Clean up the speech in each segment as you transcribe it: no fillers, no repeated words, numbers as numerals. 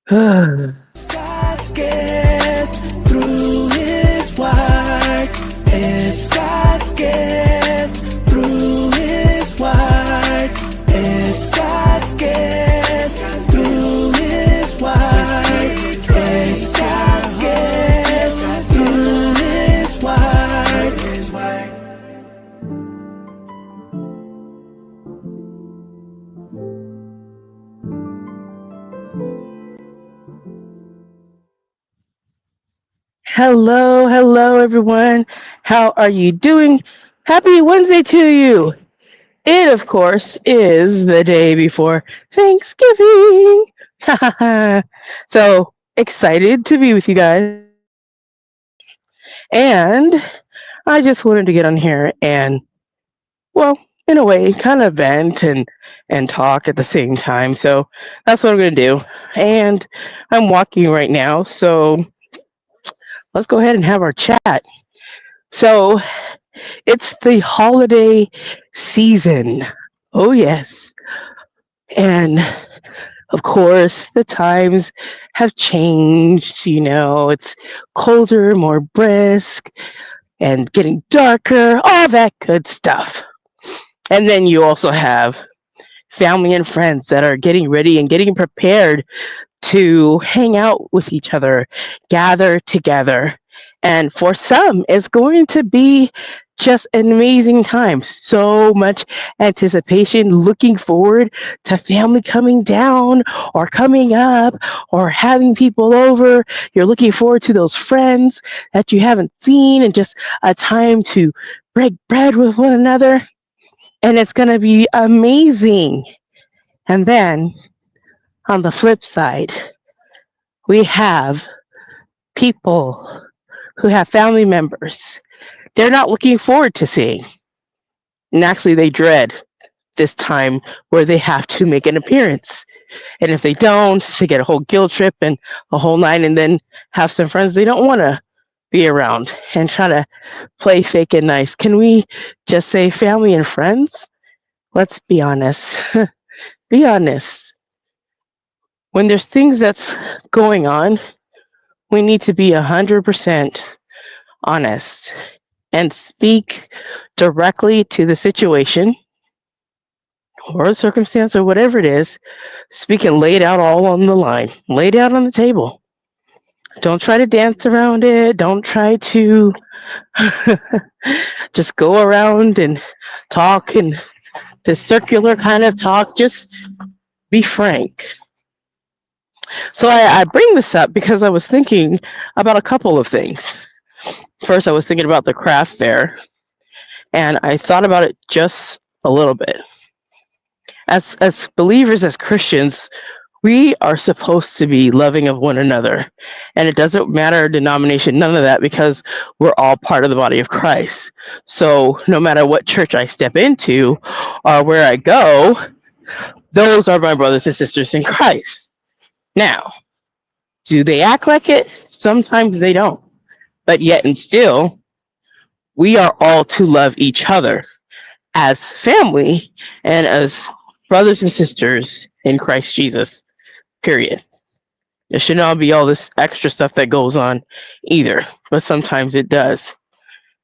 God's gift through His word. It's God's gift through His word. It's God's gift through His word. It's God's gift through His word. Hello, everyone. How are you doing? Happy Wednesday to you. It, of course, is the day before Thanksgiving. So excited to be with you guys. And I just wanted to get on here and, well, in a way, kind of vent and talk at the same time. So that's what I'm going to do. And I'm walking right now. So let's go ahead and have our chat. So it's the holiday season. Oh, yes. And of course, the times have changed. It's colder, more brisk, and getting darker, all that good stuff. And then you also have family and friends that are getting ready and getting prepared to hang out with each other, gather together. And for some, it's going to be just an amazing time. So much anticipation, looking forward to family coming down or coming up or having people over. You're looking forward to those friends that you haven't seen and just a time to break bread with one another. And it's going to be amazing. And then on the flip side, we have people who have family members they're not looking forward to seeing. And actually, they dread this time where they have to make an appearance. And if they don't, they get a whole guilt trip and a whole night, and then have some friends they don't want to be around and try to play fake and nice. Can we just say family and friends? Let's be honest. Be honest. When there's things that's going on, we need to be 100% honest and speak directly to the situation or the circumstance or whatever it is. Speak and lay it out all on the line, lay it out on the table. Don't try to dance around it. Don't try to just go around and talk and the circular kind of talk. Just be frank. So I bring this up because I was thinking about a couple of things. First, I was thinking about the craft fair, and I thought about it just a little bit. As believers, as Christians, we are supposed to be loving of one another. And it doesn't matter our denomination, none of that, because we're all part of the body of Christ. So no matter what church I step into or where I go, those are my brothers and sisters in Christ. Now, do they act like it? Sometimes they don't. But yet and still, we are all to love each other as family and as brothers and sisters in Christ Jesus, period. There should not be all this extra stuff that goes on either, but sometimes it does.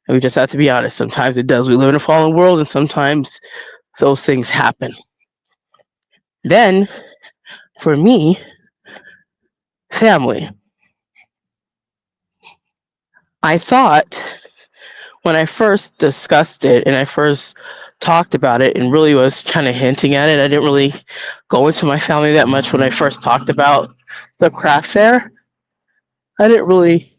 And we just have to be honest. Sometimes it does. We live in a fallen world, and sometimes those things happen. Then, for me, family. I thought when I first discussed it and I first talked about it and really was kind of hinting at it, I didn't really go into my family that much when I first talked about the craft fair. I didn't really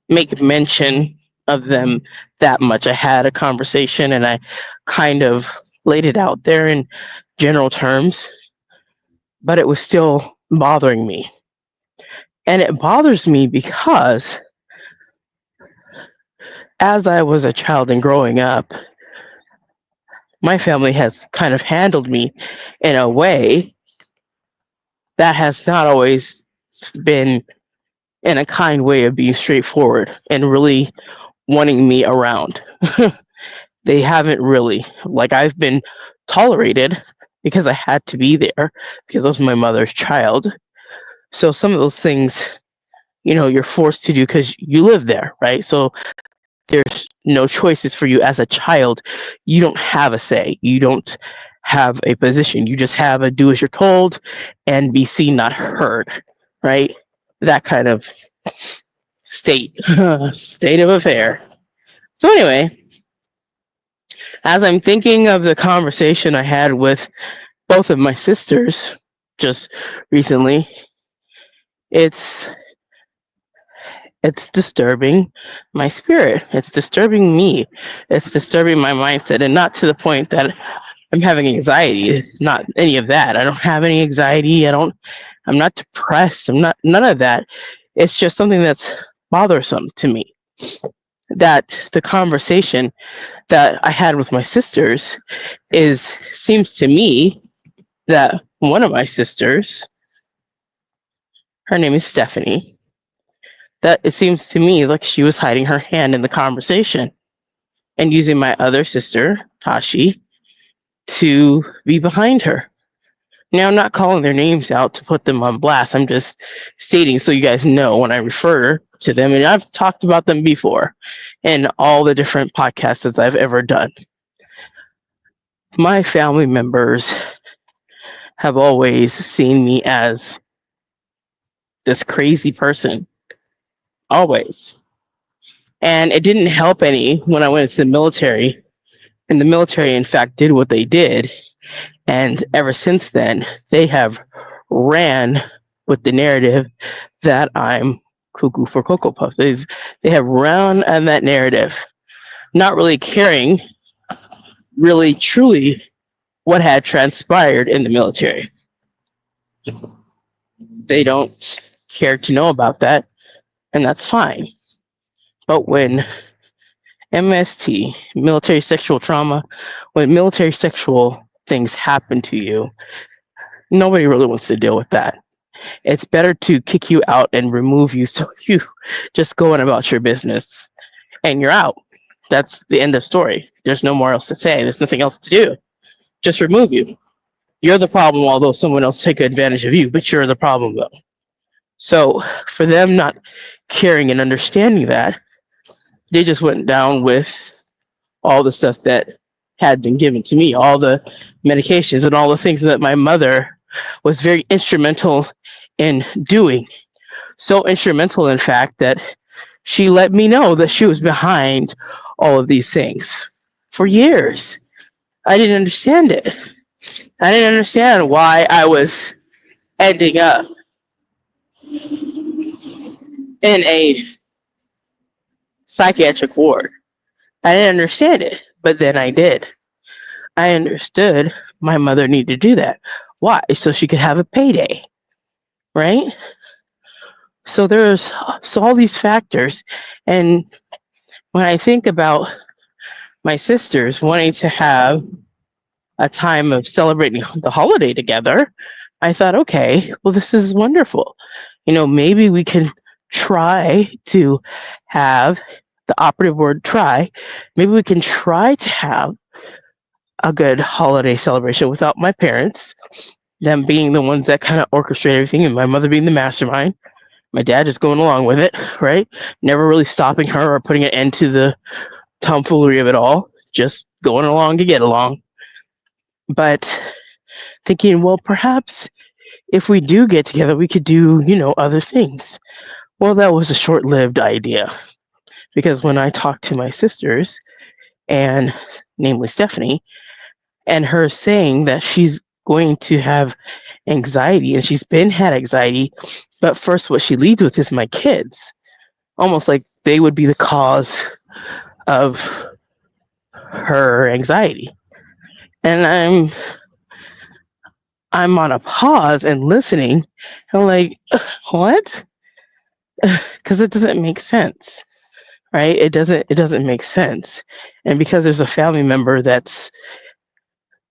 make mention of them that much. I had a conversation and I kind of laid it out there in general terms, but it was still bothering me. And it bothers me because as I was a child and growing up, my family has kind of handled me in a way that has not always been in a kind way of being straightforward and really wanting me around. They haven't really. Like, I've been tolerated because I had to be there because I was my mother's child. So some of those things, you're forced to do because you live there, right? So there's no choices for you as a child. You don't have a say. You don't have a position. You just have a do as you're told and be seen, not heard, right? That kind of state state of affair. So anyway, as I'm thinking of the conversation I had with both of my sisters just recently, it's it's disturbing my spirit. It's disturbing me. It's disturbing my mindset, and not to the point that I'm having anxiety. It's not any of that. I don't have any anxiety. I'm not depressed. I'm not none of that. It's just something that's bothersome to me. That the conversation that I had with my sisters is seems to me that one of my sisters, her name is Stephanie, that it seems to me like she was hiding her hand in the conversation and using my other sister, Tashi, to be behind her. Now, I'm not calling their names out to put them on blast. I'm just stating so you guys know when I refer to them, and I've talked about them before in all the different podcasts I've ever done. My family members have always seen me as this crazy person, always. And it didn't help any when I went into the military. And the military, in fact, did what they did. And ever since then, they have ran with the narrative that I'm cuckoo for Cocoa Puffs. They have run on that narrative, not really caring, really, truly, what had transpired in the military. They don't care to know about that, and that's fine. But when MST, military sexual trauma, when military sexual things happen to you, nobody really wants to deal with that. It's better to kick you out and remove you so you just go on about your business and you're out. That's the end of story. There's no more else to say. There's nothing else to do. Just remove you. You're the problem, although someone else take advantage of you, but you're the problem though. So for them not caring and understanding that, they just went down with all the stuff that had been given to me, all the medications and all the things that my mother was very instrumental in doing. So instrumental, in fact, that she let me know that she was behind all of these things for years. I didn't understand it. I didn't understand why I was ending up in a psychiatric ward. I didn't understand it, but then I did. I understood my mother needed to do that. Why? So she could have a payday, right? So all these factors, and when I think about my sisters wanting to have a time of celebrating the holiday together, I thought, okay, well, this is wonderful. Maybe we can try to have the operative word try. Maybe we can try to have a good holiday celebration without my parents, them being the ones that kind of orchestrate everything, and my mother being the mastermind. My dad just going along with it, right? Never really stopping her or putting an end to the tomfoolery of it all, just going along to get along. But thinking, well, perhaps if we do get together, we could do, other things. Well, that was a short lived idea because when I talked to my sisters, and namely Stephanie, and her saying that she's going to have anxiety and she's been had anxiety, but first what she leads with is my kids, almost like they would be the cause of her anxiety. And I'm on a pause and listening and like, what? Because it doesn't make sense, right? It doesn't make sense. And because there's a family member that's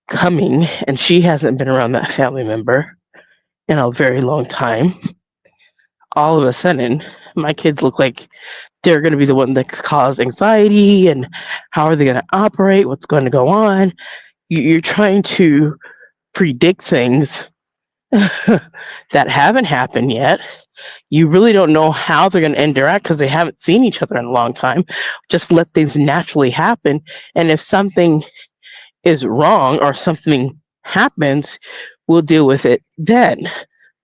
coming and she hasn't been around that family member in a very long time, all of a sudden my kids look like they're going to be the one that cause anxiety, and how are they going to operate, what's going to go on. You're trying to predict things that haven't happened yet. You really don't know how they're going to interact because they haven't seen each other in a long time. Just let things naturally happen. And if something is wrong or something happens, we'll deal with it then.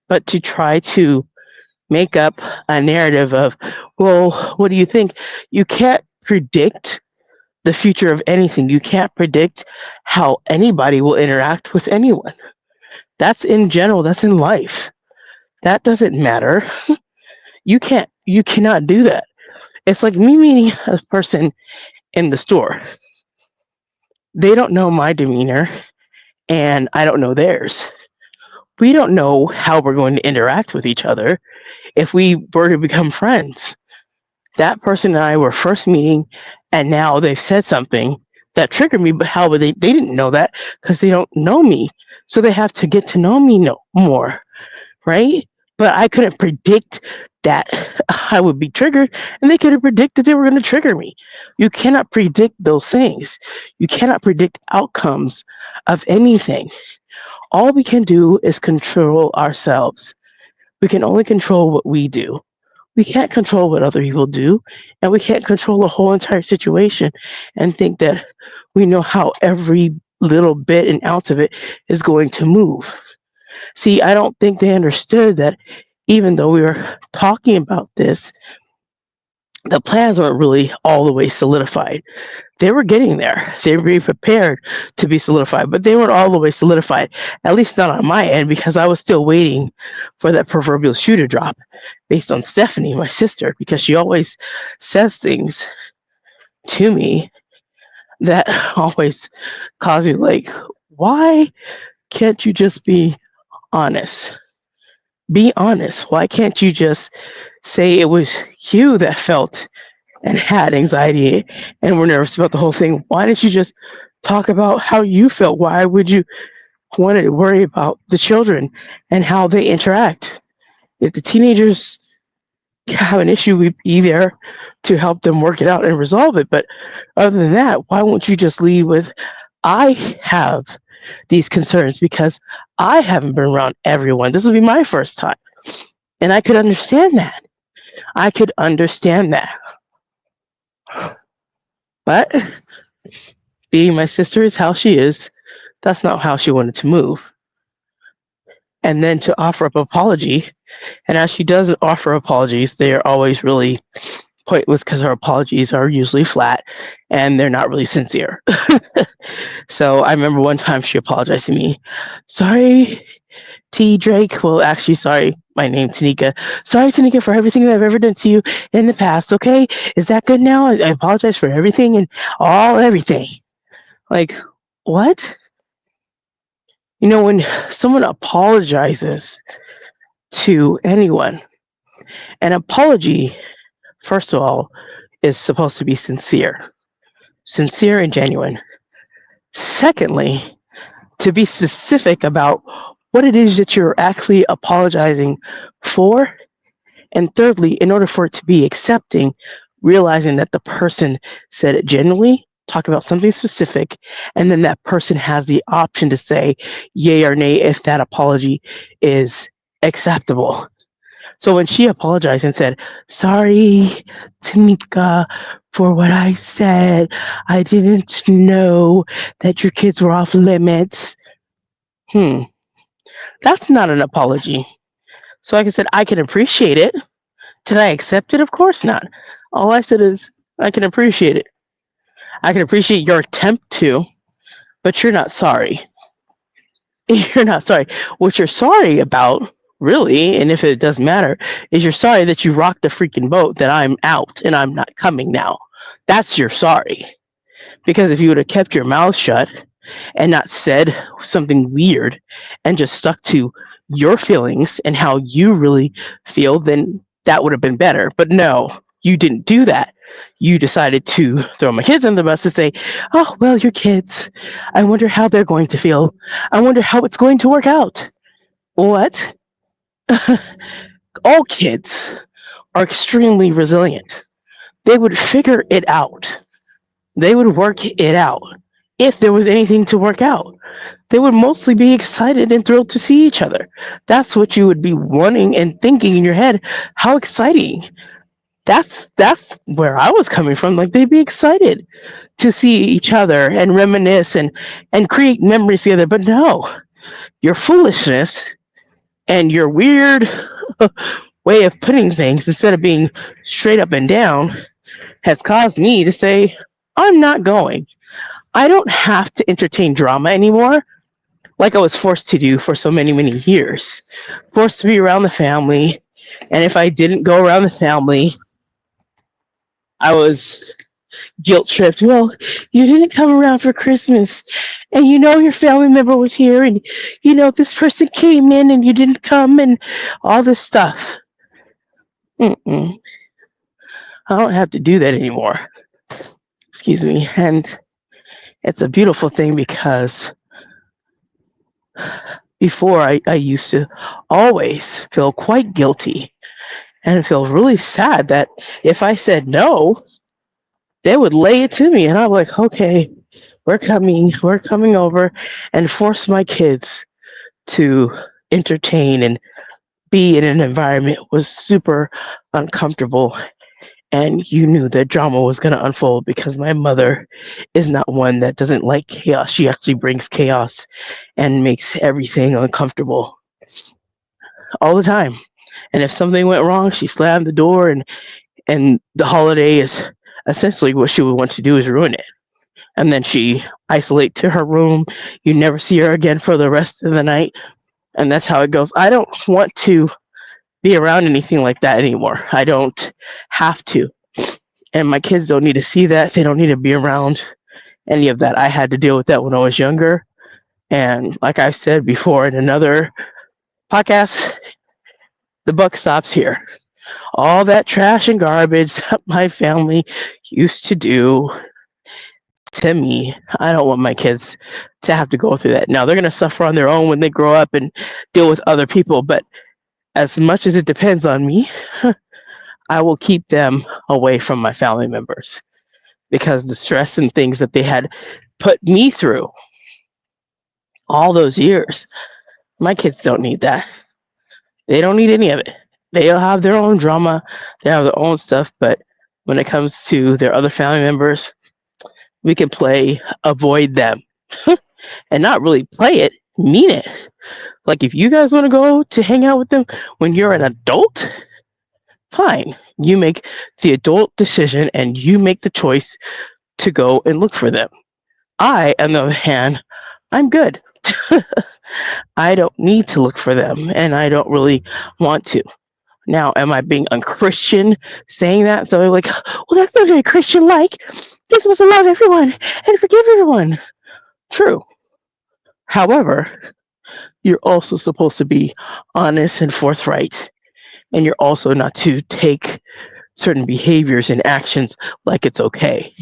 But to try to make up a narrative of, well, what do you think? You can't predict the future of anything. You can't predict how anybody will interact with anyone. That's in general, that's in life. That doesn't matter. You cannot do that. It's like me meeting a person in the store. They don't know my demeanor and I don't know theirs. We don't know how we're going to interact with each other if we were to become friends. That person and I were first meeting, and now they've said something that triggered me, but how would they didn't know that because they don't know me. So they have to get to know me more, right? But I couldn't predict that I would be triggered, and they couldn't predict that they were going to trigger me. You cannot predict those things. You cannot predict outcomes of anything. All we can do is control ourselves. We can only control what we do. We can't control what other people do, and we can't control the whole entire situation and think that we know how every little bit and ounce of it is going to move. See, I don't think they understood that even though we were talking about this, the plans weren't really all the way solidified. They were getting there. They were being prepared to be solidified, but they weren't all the way solidified, at least not on my end, because I was still waiting for that proverbial shoe to drop based on Stephanie, my sister, because she always says things to me that always cause me like, why can't you just be honest? Be honest. Why can't you just say it was you that felt and had anxiety and were nervous about the whole thing? Why didn't you just talk about how you felt? Why would you want to worry about the children and how they interact? If the teenagers have an issue, we'd be there to help them work it out and resolve it. But other than that, why won't you just lead with, I have these concerns because I haven't been around everyone. This will be my first time. And I could understand that. I could understand that. But being my sister is how she is, that's not how she wanted to move. And then to offer up apology, and as she does offer apologies, they are always really pointless because her apologies are usually flat and they're not really sincere. So I remember one time she apologized to me. Sorry, TDRAKE. Well, actually, sorry, my name's Tanika. Sorry, Tanika, for everything that I've ever done to you in the past. Okay, is that good now? I apologize for everything and everything. Like, what? You know, when someone apologizes to anyone, an apology, first of all, is supposed to be sincere and genuine. Secondly, to be specific about what it is that you're actually apologizing for. And thirdly, in order for it to be accepting, realizing that the person said it genuinely, talk about something specific, and then that person has the option to say yay or nay if that apology is acceptable. So when she apologized and said, sorry, Tanika, for what I said, I didn't know that your kids were off limits. That's not an apology. So like I said, I can appreciate it. Did I accept it? Of course not. All I said is, I can appreciate it. I can appreciate your attempt to, but you're not sorry. You're not sorry. What you're sorry about, really, and if it doesn't matter, is you're sorry that you rocked the freaking boat, that I'm out and I'm not coming now. That's your sorry. Because if you would have kept your mouth shut and not said something weird and just stuck to your feelings and how you really feel, then that would have been better. But no, you didn't do that. You decided to throw my kids under the bus and say, oh, well, your kids. I wonder how they're going to feel. I wonder how it's going to work out. What? All kids are extremely resilient. They would figure it out. They would work it out. if there was anything to work out. They would mostly be excited and thrilled to see each other. That's what you would be wanting and thinking in your head. How exciting. That's where I was coming from. Like they'd be excited to see each other and reminisce and create memories together. But no, your foolishness and your weird way of putting things instead of being straight up and down has caused me to say, I'm not going. I don't have to entertain drama anymore like I was forced to do for so many, many years. Forced to be around the family. And if I didn't go around the family, I was guilt tripped. Well, you didn't come around for Christmas. And your family member was here. And this person came in and you didn't come and all this stuff. Mm-mm. I don't have to do that anymore. Excuse me. And it's a beautiful thing because before I used to always feel quite guilty and feel really sad that if I said no, they would lay it to me. And I'm like, okay, we're coming over, and force my kids to entertain and be in an environment was super uncomfortable. And you knew that drama was going to unfold because my mother is not one that doesn't like chaos. She actually brings chaos and makes everything uncomfortable all the time. And if something went wrong, she slammed the door, and the holiday is essentially what she would want to do is ruin it. And then she isolate to her room. You never see her again for the rest of the night. And that's how it goes. I don't want to be around anything like that anymore. I don't have to. And my kids don't need to see that. They don't need to be around any of that. I had to deal with that when I was younger. And like I said before in another podcast, the buck stops here. All that trash and garbage that my family used to do to me, I don't want my kids to have to go through that. Now, they're going to suffer on their own when they grow up and deal with other people, but as much as it depends on me, I will keep them away from my family members because the stress and things that they had put me through all those years, my kids don't need that. They don't need any of it. They'll have their own drama, they have their own stuff, but when it comes to their other family members, we can play avoid them and not really play it, mean it. Like if you guys want to go to hang out with them when you're an adult, fine. You make the adult decision and you make the choice to go and look for them. I, on the other hand, I'm good. I don't need to look for them and I don't really want to. Now, am I being unchristian saying that? So like, well, that's not very Christian like. You're supposed to love everyone and forgive everyone. True. However, you're also supposed to be honest and forthright. And you're also not to take certain behaviors and actions like it's okay.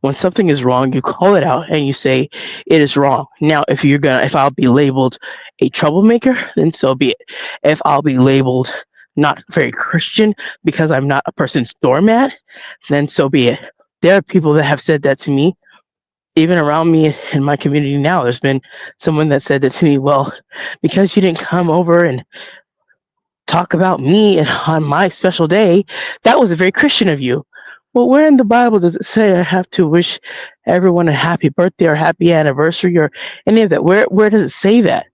When something is wrong, you call it out and you say it is wrong. Now, if I'll be labeled a troublemaker, then so be it. If I'll be labeled not very Christian because I'm not a person's doormat, then so be it. There are people that have said that to me. Even around me in my community now, there's been someone that said that to me, well, because you didn't come over and talk about me and on my special day, that was very Christian of you. Well, where in the Bible does it say I have to wish everyone a happy birthday or happy anniversary or any of that? Where does it say that?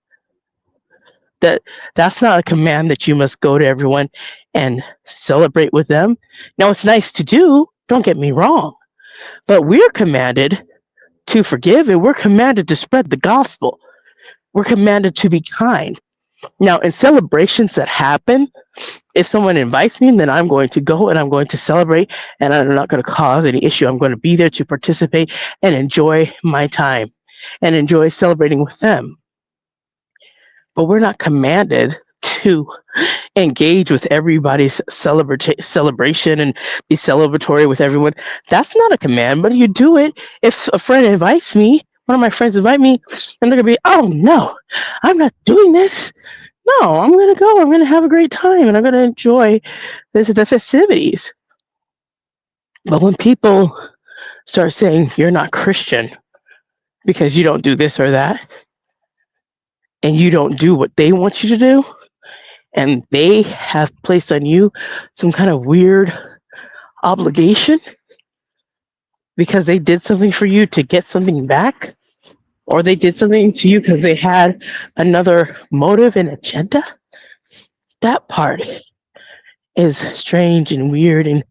That's not a command that you must go to everyone and celebrate with them. Now it's nice to do, don't get me wrong, but we're commanded to forgive and we're commanded to spread the gospel. We're commanded to be kind. Now, in celebrations that happen, if someone invites me, then I'm going to go and I'm going to celebrate and I'm not going to cause any issue. I'm going to be there to participate and enjoy my time and enjoy celebrating with them. But we're not commanded to engage with everybody's celebration and be celebratory with everyone. That's not a command, but you do it if a friend invites me. One of my friends invite me, and they're gonna be, "Oh no, I'm not doing this. No, I'm gonna go. I'm gonna have a great time, and I'm gonna enjoy the festivities." But when people start saying you're not Christian, because you don't do this or that, and you don't do what they want you to do, and they have placed on you some kind of weird obligation because they did something for you to get something back, or they did something to you because they had another motive and agenda, that part is strange and weird and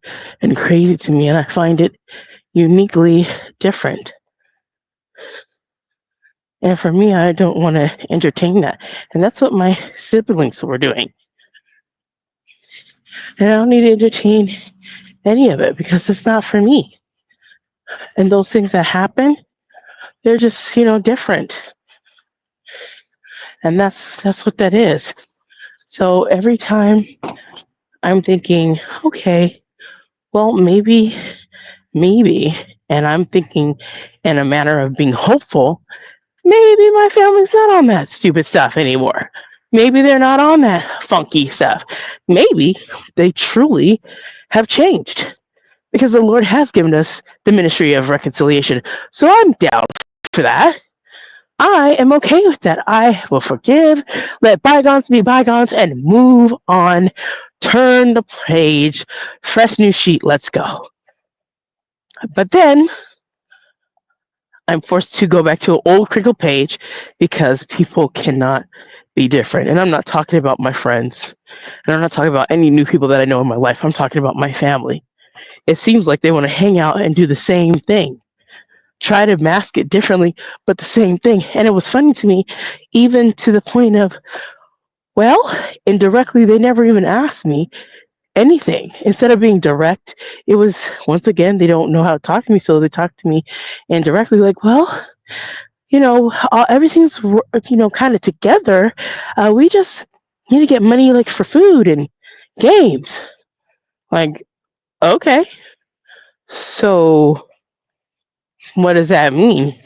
crazy to me, and I find it uniquely different. And for me, I don't want to entertain that. And that's what my siblings were doing. And I don't need to entertain any of it because it's not for me. And those things that happen, they're just, different. And that's what that is. So every time I'm thinking, okay, well, maybe, and I'm thinking in a manner of being hopeful, maybe my family's not on that stupid stuff anymore. Maybe they're not on that funky stuff. Maybe they truly have changed because the Lord has given us the ministry of reconciliation. So I'm down for that. I am okay with that. I will forgive, let bygones be bygones, and move on. Turn the page, fresh new sheet, let's go. But then I'm forced to go back to an old crinkled page because people cannot be different. And I'm not talking about my friends. And I'm not talking about any new people that I know in my life. I'm talking about my family. It seems like they want to hang out and do the same thing, try to mask it differently, but the same thing. And it was funny to me, even to the point of, well, indirectly, they never even asked me anything. Instead of being direct, it was, once again, they don't know how to talk to me. So they talk to me indirectly, like, well, everything's, kind of together. We just need to get money like for food and games. Like, okay. So what does that mean?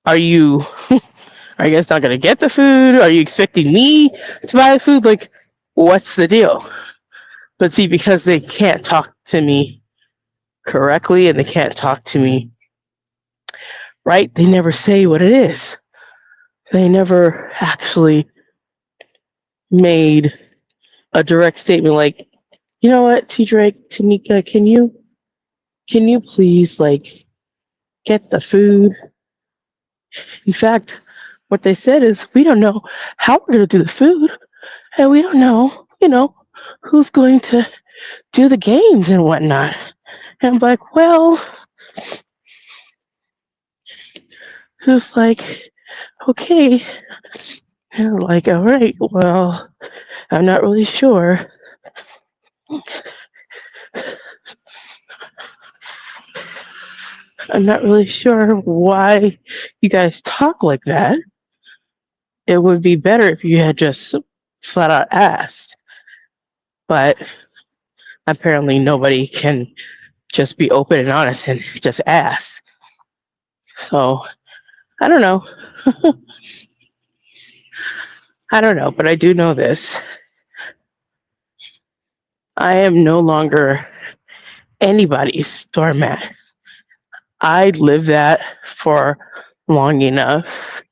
Are you are you guys not gonna get the food? Are you expecting me to buy the food? Like, what's the deal? But see, because they can't talk to me correctly and they can't talk to me right, they never say what it is. They never actually made a direct statement like, you know what, TDRAKE, Tamika, can you please like get the food? In fact, what they said is we don't know how we're gonna do the food, and we don't know, who's going to do the games and whatnot. And I'm like, well, who's like, okay. And I'm like, all right, well, I'm not really sure. I'm not really sure why you guys talk like that. It would be better if you had just flat out asked. But apparently nobody can just be open and honest and just ask. So I don't know. I don't know, but I do know this. I am no longer anybody's doormat. I lived that for long enough.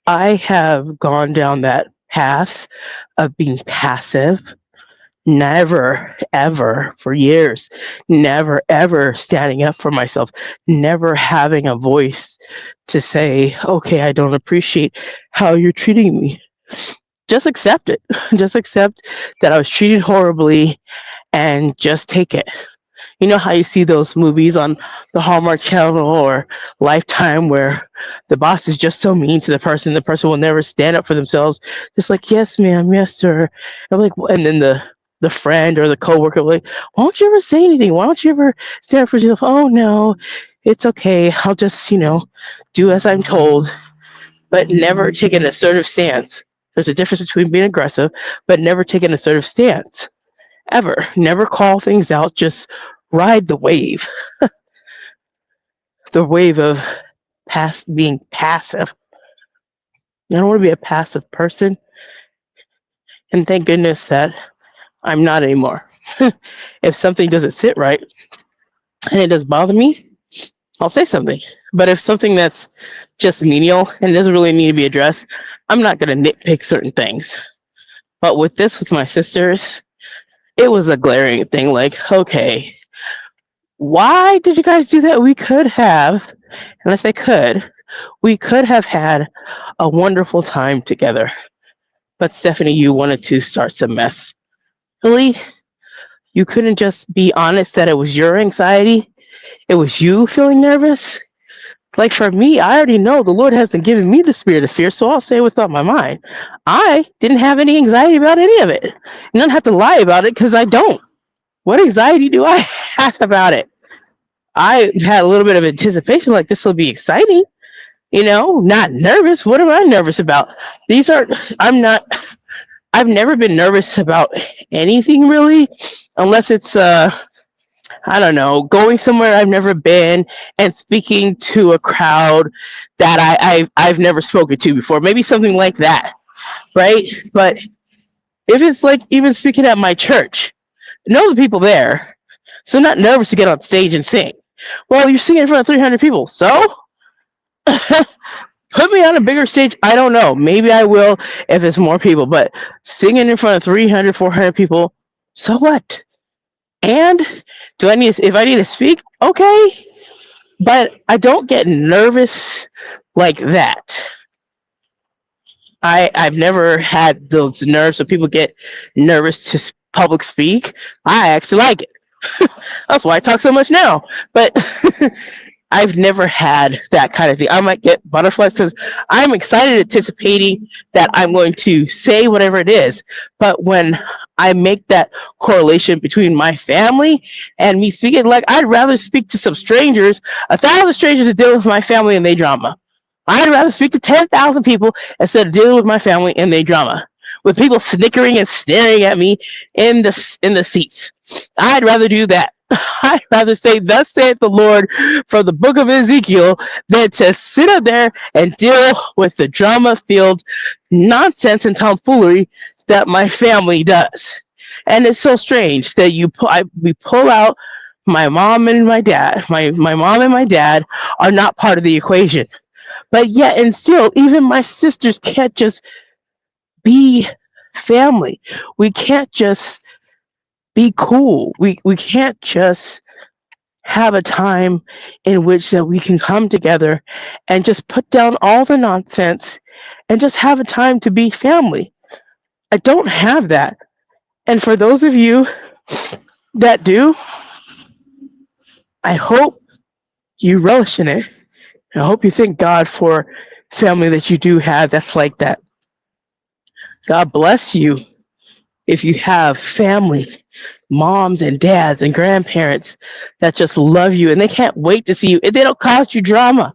I have gone down that path of being passive, never, ever, for years, never, ever standing up for myself, never having a voice to say, okay, I don't appreciate how you're treating me. Just accept it. Just accept that I was treated horribly and just take it. You know how you see those movies on the Hallmark Channel or Lifetime where the boss is just so mean to the person will never stand up for themselves. Just like, yes, ma'am, yes, sir. And like, and then the friend or the coworker will like, why don't you ever say anything? Why don't you ever stand up for yourself? Oh no, it's okay. I'll just, do as I'm told, but never take an assertive stance. There's a difference between being aggressive, but never take an assertive stance. Ever. Never call things out. Just ride the wave of being passive. I don't want to be a passive person, and thank goodness that I'm not anymore. If something doesn't sit right and it does bother me, I'll say something. But if something that's just menial and doesn't really need to be addressed, I'm not going to nitpick certain things. But with this, with my sisters, it was a glaring thing. Like, okay, why did you guys do that? We could have, and I say could, we could have had a wonderful time together. But Stephanie, you wanted to start some mess. Really? You couldn't just be honest that it was your anxiety? It was you feeling nervous? Like for me, I already know the Lord hasn't given me the spirit of fear, so I'll say what's on my mind. I didn't have any anxiety about any of it. And I don't have to lie about it because I don't. What anxiety do I have about it? I had a little bit of anticipation, like this will be exciting, not nervous. What am I nervous about? These are, I'm not, I've never been nervous about anything really, unless it's I don't know, going somewhere I've never been and speaking to a crowd that I've never spoken to before. Maybe something like that, right? But if it's like even speaking at my church, know the people there, so I'm not nervous to get on stage and sing. Well, you're singing in front of 300 people, so put me on a bigger stage. I don't know. Maybe I will if it's more people, but singing in front of 300, 400 people, so what? And do I need if I need to speak? Okay, but I don't get nervous like that. I've never had those nerves so people get nervous to public speak. I actually like it. That's why I talk so much now. But I've never had that kind of thing. I might get butterflies because I'm excited, anticipating that I'm going to say whatever it is. But when I make that correlation between my family and me speaking, like I'd rather speak to some strangers, 1,000 strangers to deal with my family and their drama. I'd rather speak to 10,000 people instead of dealing with my family and their drama. With people snickering and staring at me in the seats, I'd rather do that. I'd rather say, "Thus saith the Lord," from the book of Ezekiel, than to sit up there and deal with the drama-filled nonsense and tomfoolery that my family does. And it's so strange that we pull out my mom and my dad. My mom and my dad are not part of the equation, but yet and still, even my sisters can't just be family. We can't just be cool. We can't just have a time in which that we can come together and just put down all the nonsense and just have a time to be family. I don't have that. And for those of you that do, I hope you relish in it. I hope you thank God for family that you do have that's like that. God bless you if you have family, moms and dads and grandparents that just love you and they can't wait to see you and they don't cause you drama.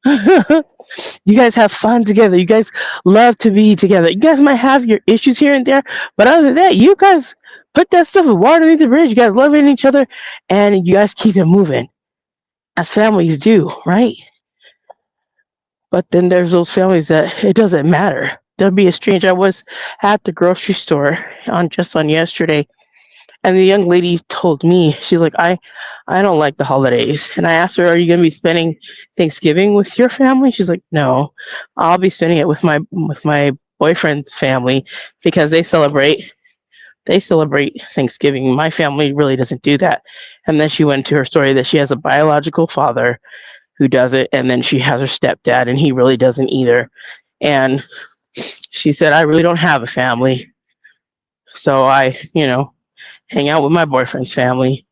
You guys have fun together. You guys love to be together. You guys might have your issues here and there, but other than that, you guys put that stuff with water underneath the bridge. You guys loving each other and you guys keep it moving as families do, right? But then there's those families that it doesn't matter. There'll be a stranger. I was at the grocery store on yesterday, and the young lady told me, she's like, I don't like the holidays. And I asked her, "Are you gonna be spending Thanksgiving with your family?" She's like, "No, I'll be spending it with my boyfriend's family because they celebrate Thanksgiving. My family really doesn't do that." And then she went to her story that she has a biological father who does it, and then she has her stepdad, and he really doesn't either. And she said, "I really don't have a family, so I, hang out with my boyfriend's family."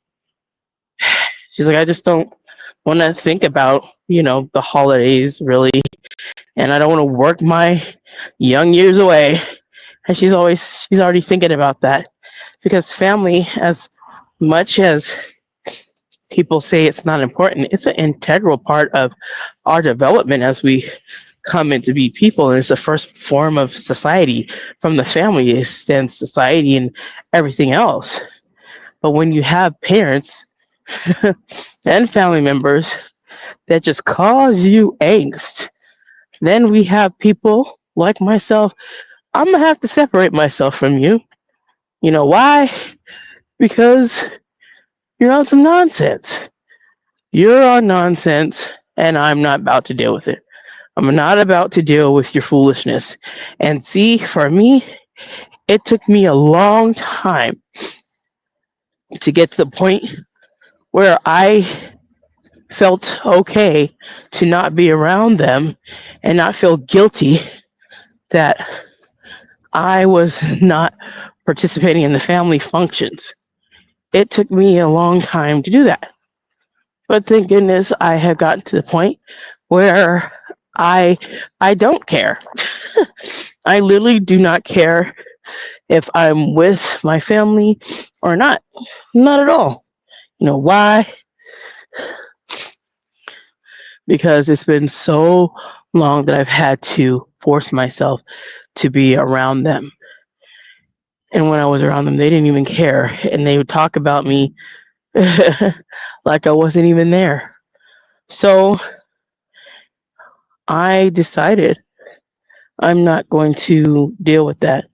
She's like, "I just don't want to think about, the holidays really, and I don't want to work my young years away." And she's already thinking about that because family, as much as people say it's not important, it's an integral part of our development as we come into be people, and it's the first form of society. From the family extends society and everything else. But when you have parents and family members that just cause you angst, then we have people like myself. I'm gonna have to separate myself from you. You know why? Because you're on some nonsense. You're on nonsense, and I'm not about to deal with it. I'm not about to deal with your foolishness. And see, for me, it took me a long time to get to the point where I felt okay to not be around them and not feel guilty that I was not participating in the family functions. It took me a long time to do that. But thank goodness I have gotten to the point where I I don't care. I literally do not care if I'm with my family or not. Not at all. You know why? Because it's been so long that I've had to force myself to be around them. And when I was around them, they didn't even care. And they would talk about me like I wasn't even there. So I decided I'm not going to deal with that.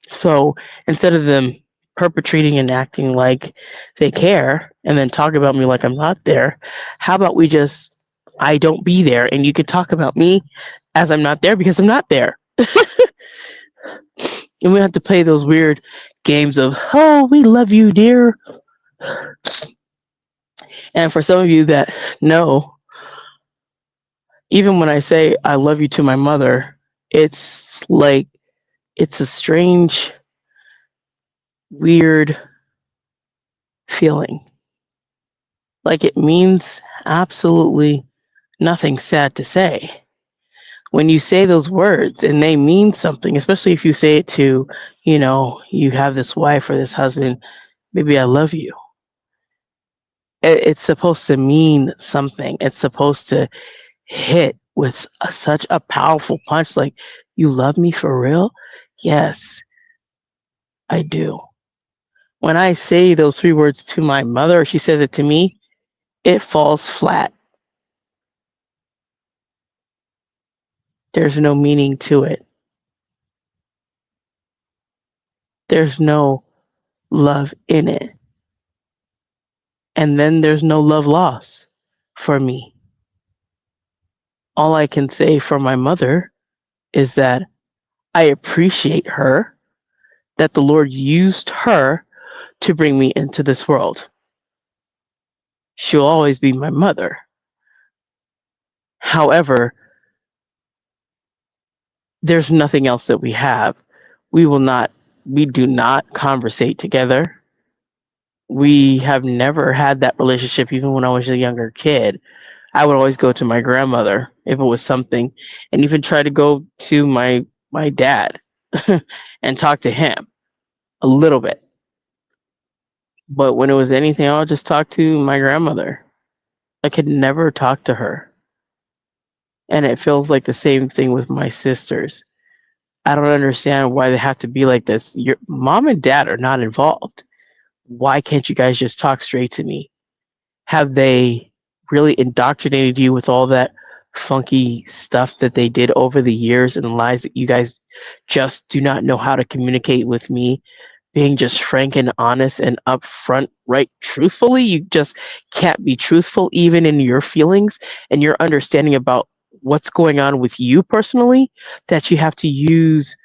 So instead of them perpetrating and acting like they care and then talk about me like I'm not there, how about we just, I don't be there and you could talk about me as I'm not there because I'm not there. And we have to play those weird games of, oh, we love you, dear. And for some of you that know, even when I say I love you to my mother, it's like, it's a strange, weird feeling. Like it means absolutely nothing, sad to say. When you say those words and they mean something, especially if you say it to, you have this wife or this husband, baby, I love you. It's supposed to mean something. It's supposed to hit with such a powerful punch. Like, you love me for real? Yes, I do. When I say those three words to my mother, or she says it to me, it falls flat. There's no meaning to it. There's no love in it. And then there's no love loss for me. All I can say for my mother is that I appreciate her, that the Lord used her to bring me into this world. She'll always be my mother. However, there's nothing else that we have. We do not conversate together. We have never had that relationship even when I was a younger kid. I would always go to my grandmother if it was something, and even try to go to my dad and talk to him a little bit. But when it was anything, I would just talk to my grandmother. I could never talk to her. And it feels like the same thing with my sisters. I don't understand why they have to be like this. Your mom and dad are not involved. Why can't you guys just talk straight to me? Have they really indoctrinated you with all that funky stuff that they did over the years and lies that you guys just do not know how to communicate with me? Being just frank and honest and upfront, right? Truthfully, you just can't be truthful even in your feelings and your understanding about what's going on with you personally, that you have to use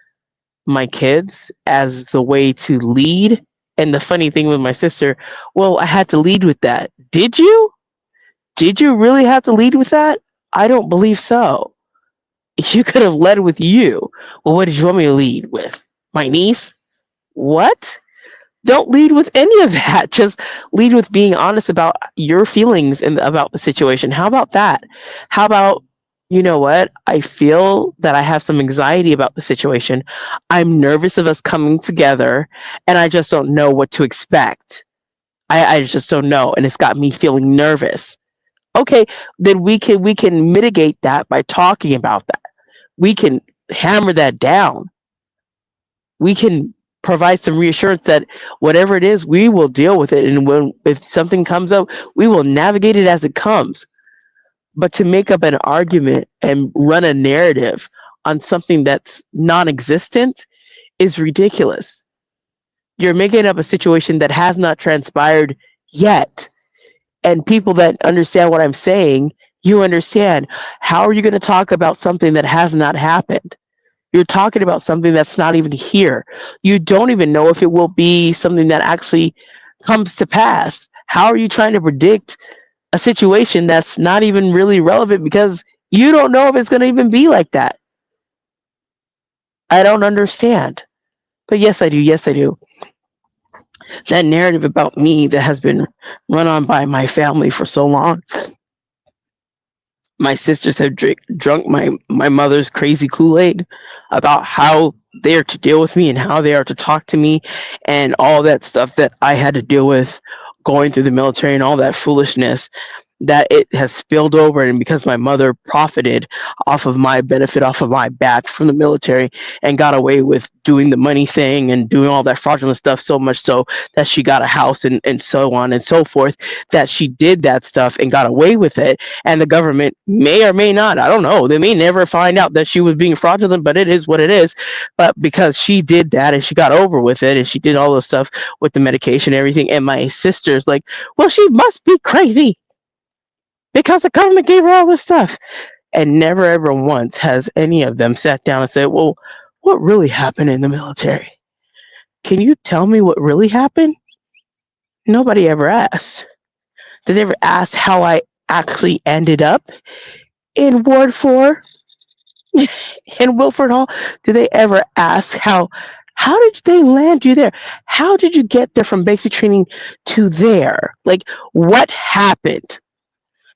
my kids as the way to lead. And the funny thing with my sister, well, I had to lead with that. Did you? Did you really have to lead with that? I don't believe so. You could have led with you. Well, what did you want me to lead with? My niece? What? Don't lead with any of that. Just lead with being honest about your feelings and about the situation. How about that? How about, you know what? I feel that I have some anxiety about the situation. I'm nervous of us coming together and I just don't know what to expect. I just don't know. And it's got me feeling nervous. Okay, then we can mitigate that by talking about that. We can hammer that down. We can provide some reassurance that whatever it is, we will deal with it. And when if something comes up, we will navigate it as it comes. But to make up an argument and run a narrative on something that's non-existent is ridiculous. You're making up a situation that has not transpired yet. And people that understand what I'm saying You understand? How are you going to talk about something that has not happened? You're talking about something that's not even here. You don't even know if it will be something that actually comes to pass. How are you trying to predict a situation that's not even really relevant because you don't know if it's going to even be like that? I don't understand. But yes, I do. Yes, I do. That narrative about me that has been run on by my family for so long. My sisters have drunk my mother's crazy Kool-Aid about how they are to deal with me and how they are to talk to me and all that stuff that I had to deal with going through the military and all that foolishness, that it has spilled over. And because my mother profited off of my benefit, off of my back from the military, and got away with doing the money thing and doing all that fraudulent stuff, so much so that she got a house and so on and so forth, that she did that stuff and got away with it. And the government may or may not, I don't know, they may never find out that she was being fraudulent, but it is what it is. But because she did that and she got over with it and she did all the stuff with the medication and everything, and my sister's like, well, she must be crazy because the government gave her all this stuff. And never ever once has any of them sat down and said, well, what really happened in the military? Can you tell me what really happened? Nobody ever asked. Did they ever ask how I actually ended up in Ward 4 in Wilford Hall? Did they ever ask how did they land you there? How did you get there from basic training to there? Like, what happened?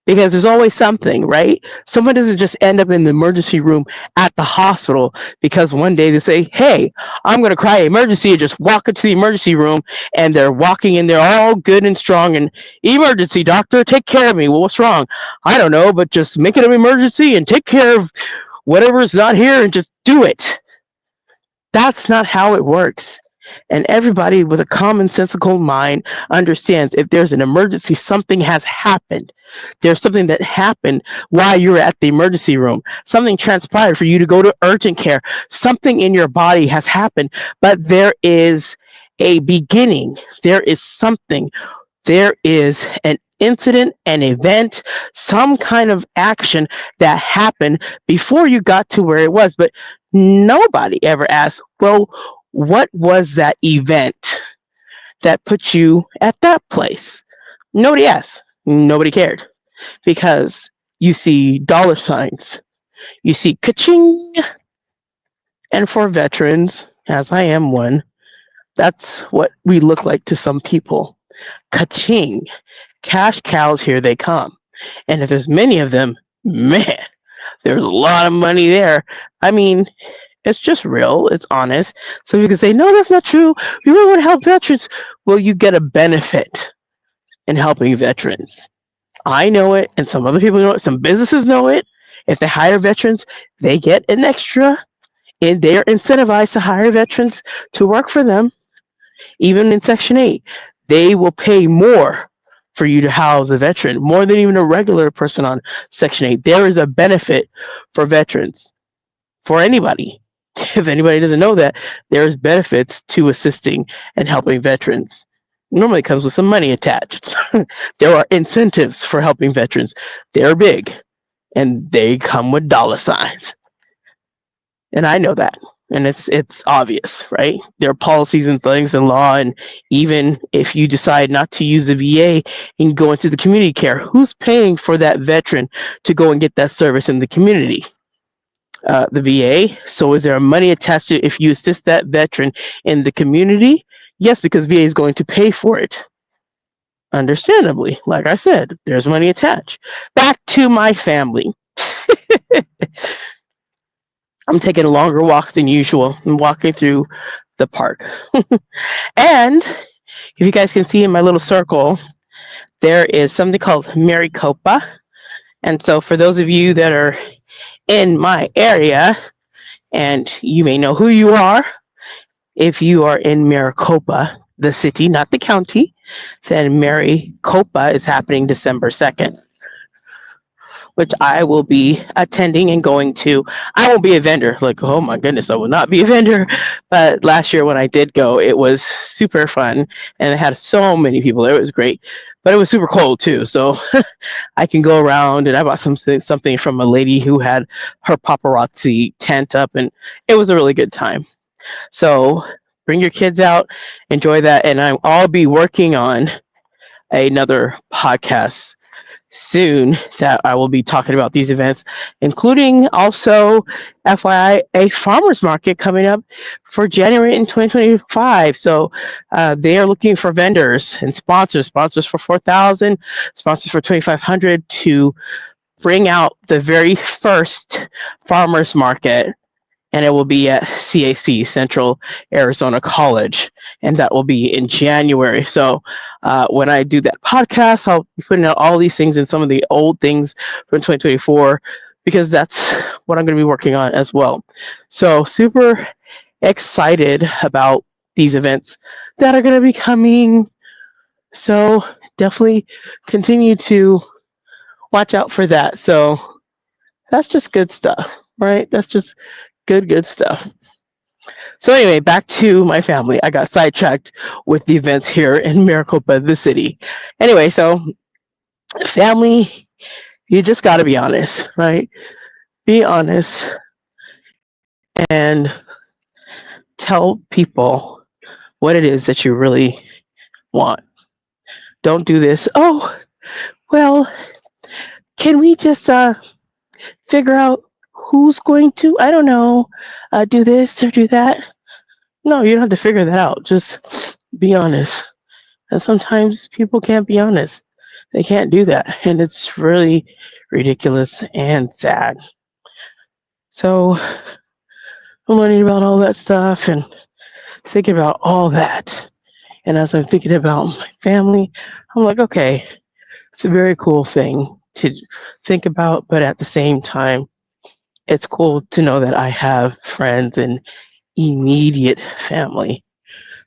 Because there's always something, right? Someone doesn't just end up in the emergency room at the hospital because one day they say, hey, I'm going to cry emergency, and just walk into the emergency room, and they're walking in there all good and strong and, emergency, doctor, take care of me. Well, what's wrong? I don't know, but just make it an emergency and take care of whatever's not here and just do it. That's not how it works. And everybody with a commonsensical mind understands if there's an emergency, something has happened. There's something that happened while you were at the emergency room. Something transpired for you to go to urgent care. Something in your body has happened, but there is a beginning. There is something. There is an incident, an event, some kind of action that happened before you got to where it was. But nobody ever asked, well, what was that event that put you at that place? Nobody asked. Nobody cared because you see dollar signs, you see ka-ching. And for veterans, as I am one, that's what we look like to some people. Ka-ching. Cash cows, here they come. And if there's many of them, man, there's a lot of money there. I mean, it's just real. It's honest. So you can say, no, that's not true. We really want to help veterans. Well, you get a benefit in helping veterans. I know it, and some other people know it. Some businesses know it. If they hire veterans, they get an extra, and they're incentivized to hire veterans to work for them. Even in Section 8, they will pay more for you to house a veteran, more than even a regular person on Section 8. There is a benefit for veterans, for anybody. If anybody doesn't know that, there's benefits to assisting and helping veterans. Normally it comes with some money attached. There are incentives for helping veterans. They're big and they come with dollar signs. And I know that. And it's obvious, right? There are policies and things in law, and even if you decide not to use the VA and go into the community care, who's paying for that veteran to go and get that service in the community? The VA. So is there money attached to if you assist that veteran in the community? Yes, because VA is going to pay for it. Understandably, like I said, there's money attached. Back to my family. I'm taking a longer walk than usual. I'm walking through the park. And if you guys can see in my little circle, there is something called Maricopa. And so for those of you that are in my area, and you may know who you are, if you are in Maricopa, the city, not the county, then Maricopa is happening December 2nd. which I will be attending and going to. I won't be a vendor. Like, oh my goodness, I will not be a vendor. But last year when I did go, it was super fun and it had so many people there. It was great. But it was super cold too. So I can go around and I bought something from a lady who had her paparazzi tent up and it was a really good time. So bring your kids out, enjoy that. And I'll be working on another podcast soon that I will be talking about these events, including also, FYI, a farmers market coming up for January in 2025. So they are looking for vendors and sponsors for 4,000, sponsors for 2,500 to bring out the very first farmers market, and it will be at CAC, Central Arizona College, and that will be in January. So when I do that podcast, I'll be putting out all these things and some of the old things from 2024 because that's what I'm going to be working on as well. So super excited about these events that are going to be coming. So definitely continue to watch out for that. So that's just good stuff, right? That's just good stuff. So anyway, back to my family. I got sidetracked with the events here in Maricopa, the city. Anyway, so family, you just got to be honest, right? Be honest and tell people what it is that you really want. Don't do this. Oh, well, can we just figure out who's going to, I don't know, do this or do that? No, you don't have to figure that out. Just be honest. And sometimes people can't be honest. They can't do that. And it's really ridiculous and sad. So I'm learning about all that stuff and thinking about all that. And as I'm thinking about my family, I'm like, okay, it's a very cool thing to think about. But at the same time, it's cool to know that I have friends and immediate family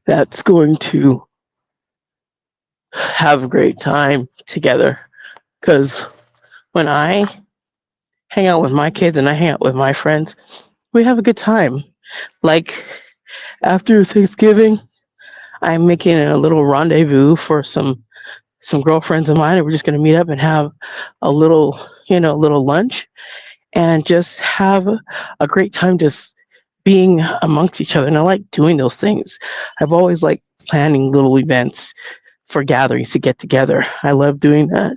that's going to have a great time together. Because when I hang out with my kids and I hang out with my friends, we have a good time. Like after Thanksgiving, I'm making a little rendezvous for some girlfriends of mine, and we're just going to meet up and have a little, little lunch and just have a great time just being amongst each other. And I like doing those things. I've always liked planning little events for gatherings to get together. I love doing that.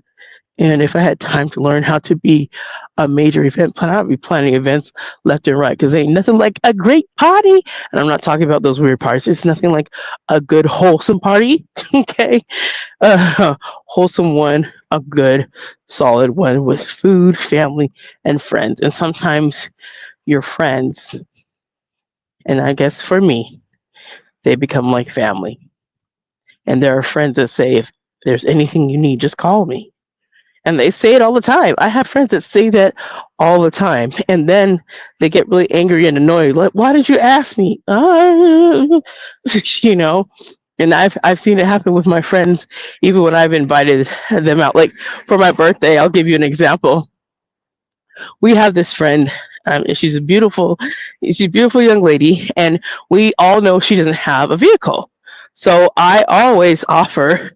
And if I had time to learn how to be a major event planner, I'd be planning events left and right because ain't nothing like a great party. And I'm not talking about those weird parties. It's nothing like a good, wholesome party. Okay. Wholesome one, a good, solid one with food, family, and friends. And sometimes your friends, and I guess for me, they become like family. And there are friends that say, if there's anything you need, just call me. And they say it all the time. I have friends that say that all the time. And then they get really angry and annoyed. Like, why did you ask me? You know, and I've seen it happen with my friends, even when I've invited them out. Like for my birthday, I'll give you an example. We have this friend. And she's a beautiful young lady, and we all know she doesn't have a vehicle. So I always offer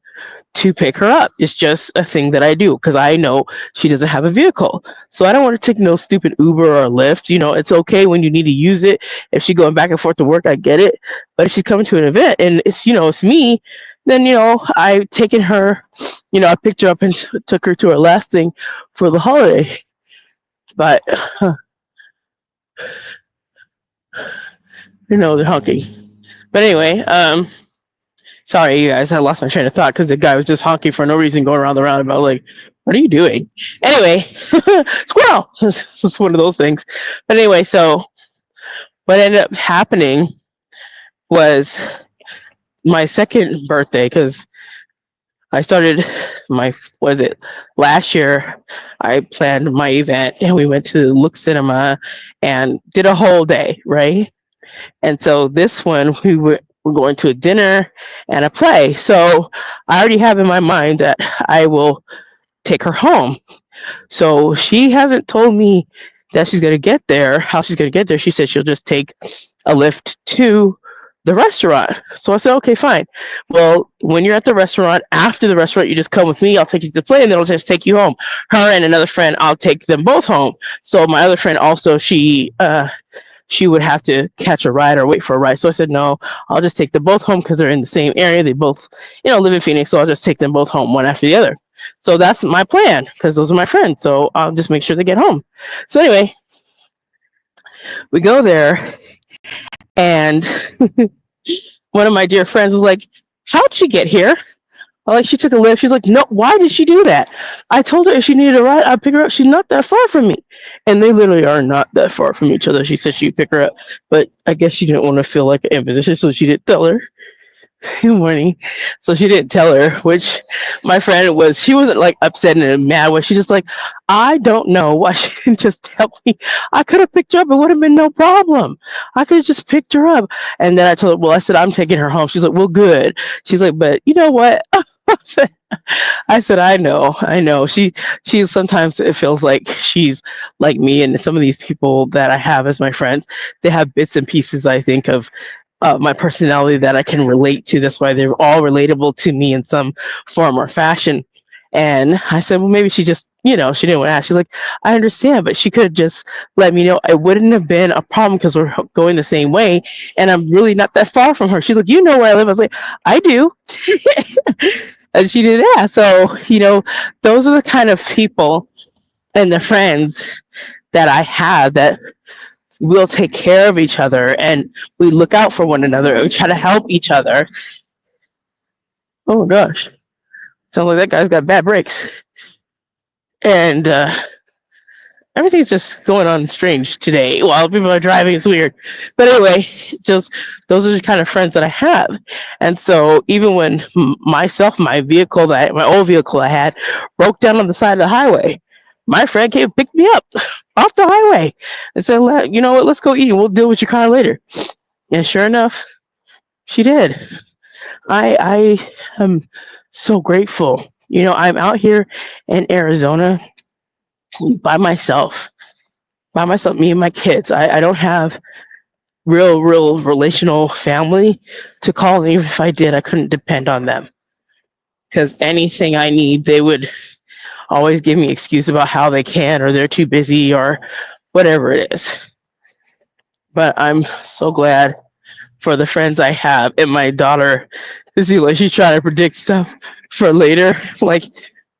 to pick her up. It's just a thing that I do because I know she doesn't have a vehicle. So I don't want to take no stupid Uber or Lyft. It's okay when you need to use it. If she's going back and forth to work, I get it. But if she's coming to an event and it's me, then, I've taken her, I picked her up and took her to her last thing for the holiday. But, they're honking. But anyway, sorry, you guys. I lost my train of thought because the guy was just honking for no reason, going around the roundabout. Like, what are you doing? Anyway, squirrel. It's one of those things. But anyway, so what ended up happening was my second birthday because I started last year. I planned my event and we went to Look Cinema and did a whole day, right? And so this one we're going to a dinner and a play. So I already have in my mind that I will take her home. So she hasn't told me that she's going to get there, how she's going to get there. She said she'll just take a lift to the restaurant. So I said, okay, fine. Well, when you're at the restaurant, after the restaurant, you just come with me. I'll take you to the plane, and then I'll just take you home. Her and another friend, I'll take them both home. So my other friend also, she would have to catch a ride or wait for a ride. So I said, no, I'll just take them both home because they're in the same area. They both, live in Phoenix. So I'll just take them both home one after the other. So that's my plan because those are my friends. So I'll just make sure they get home. So anyway, we go there, and one of my dear friends was like, how'd she get here? Like, she took a lift. She's like, no, why did she do that? I told her if she needed a ride, I'd pick her up. She's not that far from me. And they literally are not that far from each other. She said she'd pick her up, but I guess she didn't want to feel like an imposition, so she didn't tell her. Good morning. So she didn't tell her, which my friend was, she wasn't like upset in a mad way. She's just like, I don't know why she didn't just tell me. I could have picked her up. It would have been no problem. I could have just picked her up. And then I told her, well, I said, I'm taking her home. She's like, well, good. She's like, but you know what? I said, I know. She sometimes it feels like she's like me, and some of these people that I have as my friends, they have bits and pieces, I think, of my personality that I can relate to. That's why they're all relatable to me in some form or fashion. And I said, well, maybe she just, she didn't want to ask. She's like, I understand, but she could have just let me know. It wouldn't have been a problem because we're going the same way. And I'm really not that far from her. She's like, you know where I live? I was like, I do. And she did that. So, those are the kind of people and the friends that I have that we'll take care of each other and we look out for one another and we try to help each other. Oh my gosh. Sounds like that guy's got bad brakes. And everything's just going on strange today while people are driving. It's weird. But anyway, just those are the kind of friends that I have. And so even when my vehicle, my old vehicle I had, broke down on the side of the highway, my friend came and picked me up off the highway and said, you know what, let's go eat and we'll deal with your car later. And sure enough, she did. I am so grateful. I'm out here in Arizona by myself, me and my kids. I don't have real relational family to call. And even if I did, I couldn't depend on them because anything I need, they would always give me excuse about how they can or they're too busy or whatever it is. But I'm so glad for the friends I have. And my daughter, she's trying to predict stuff for later. Like,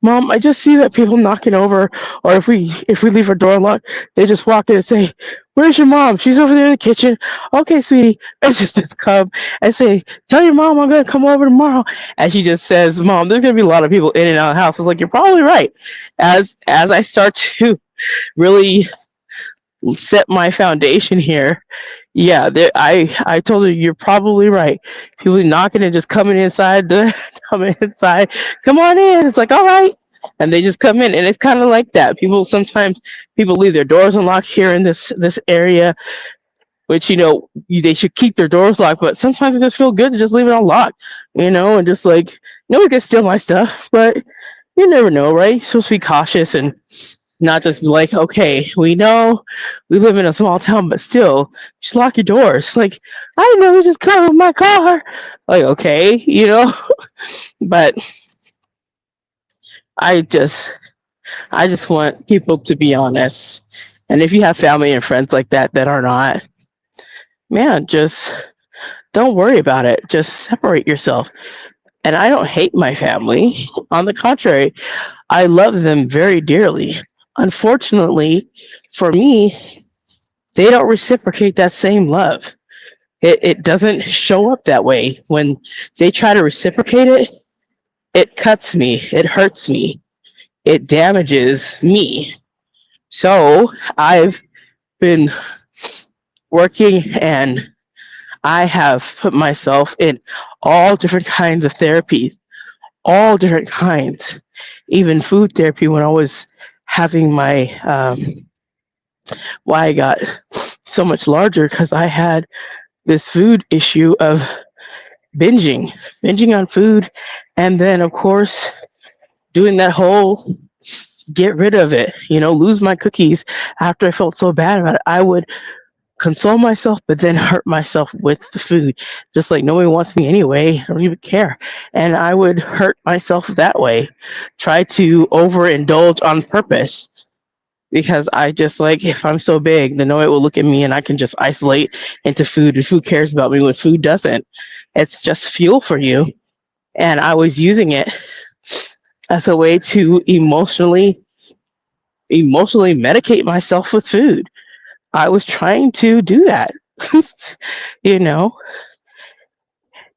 Mom, I just see that people knocking over, or if we leave our door unlocked, they just walk in and say, where's your mom? She's over there in the kitchen. Okay, sweetie. It's just come and say, tell your mom I'm gonna come over tomorrow. And she just says, Mom, there's gonna be a lot of people in and out of the house. I was like, you're probably right. As I start to really set my foundation here, yeah, I told her you're probably right. People knocking and just coming inside, coming inside, come on in. It's like, all right, and they just come in, and it's kind of like that. Sometimes people leave their doors unlocked here in this area, which they should keep their doors locked. But sometimes it just feels good to just leave it unlocked, and just like nobody can steal my stuff, but you never know, right? You're supposed to be cautious and not just be like, okay, we know we live in a small town, but still, just lock your doors. Like, I didn't know they just come in my car. Like, okay. But I just want people to be honest. And if you have family and friends like that are not, man, just don't worry about it. Just separate yourself. And I don't hate my family. On the contrary, I love them very dearly. Unfortunately, for me, they don't reciprocate that same love. It doesn't show up that way. When they try to reciprocate it, it cuts me, it hurts me, it damages me. So I've been working and I have put myself in all different kinds of therapies, all different kinds, even food therapy when I was having my why I got so much larger because I had this food issue of binging on food, and then of course doing that whole get rid of it, lose my cookies after I felt so bad about it. I would console myself, but then hurt myself with the food. Just like nobody wants me anyway, I don't even care. And I would hurt myself that way, try to overindulge on purpose. Because I just like, if I'm so big, then nobody will look at me and I can just isolate into food. And food cares about me when food doesn't. It's just fuel for you. And I was using it as a way to emotionally medicate myself with food. I was trying to do that, you know,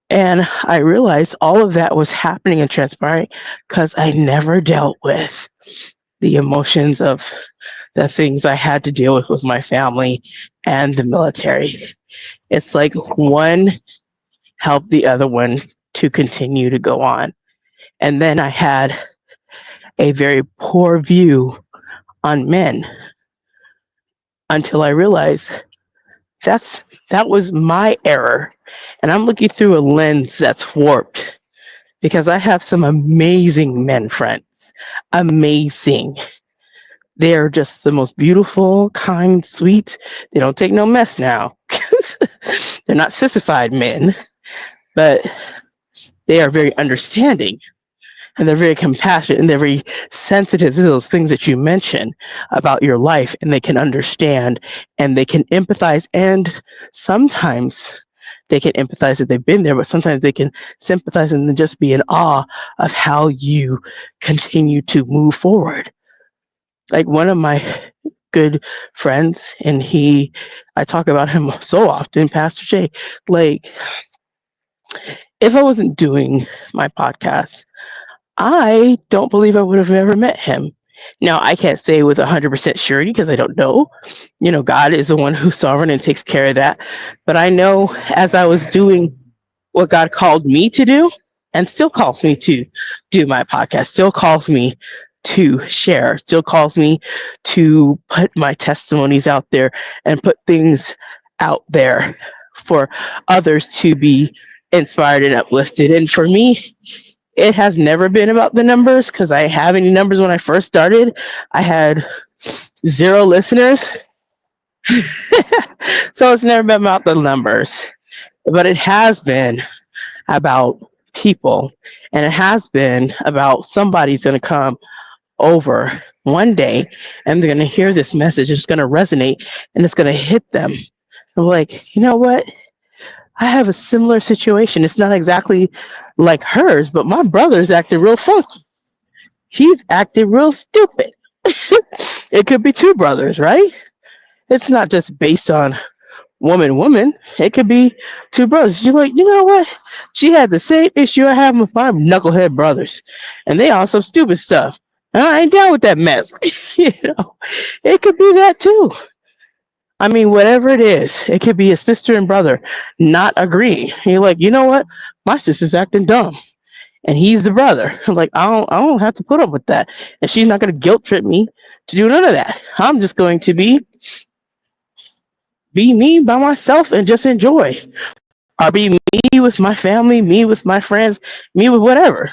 and I realized all of that was happening and transpiring because I never dealt with the emotions of the things I had to deal with my family and the military. It's like one helped the other one to continue to go on. And then I had a very poor view on men until I realized that was my error. And I'm looking through a lens that's warped because I have some amazing men friends. Amazing. They're just the most beautiful, kind, sweet. They don't take no mess now. They're not sissified men, but they are very understanding and they're very compassionate and they're very sensitive to those things that you mention about your life, and they can understand and they can empathize, and sometimes they can empathize that they've been there, but sometimes they can sympathize and then just be in awe of how you continue to move forward. Like one of my good friends, and I talk about him so often, Pastor Jay. Like, if I wasn't doing my podcast, I don't believe I would have ever met him. Now, I can't say with 100% surety because I don't know. God is the one who's sovereign and takes care of that. But I know as I was doing what God called me to do, and still calls me to do my podcast, still calls me to share, still calls me to put my testimonies out there and put things out there for others to be inspired and uplifted. And for me, it has never been about the numbers because I have any numbers when I first started. I had 0 listeners. So it's never been about the numbers, but it has been about people, and it has been about somebody's going to come over one day and they're going to hear this message. It's going to resonate and it's going to hit them. I'm like, you know what? I have a similar situation. It's not exactly like hers, but my brother's acting real funky. He's acting real stupid. It could be 2 brothers, right? It's not just based on woman. It could be 2 brothers. You're like, you know what? She had the same issue I have with my knucklehead brothers, and they on some stupid stuff. And I ain't down with that mess. It could be that too. I mean, whatever it is, it could be a sister and brother not agreeing. You're like, you know what? My sister's acting dumb, and he's the brother. I'm like, I don't have to put up with that, and she's not going to guilt trip me to do none of that. I'm just going to be me by myself and just enjoy, or be me with my family, me with my friends, me with whatever.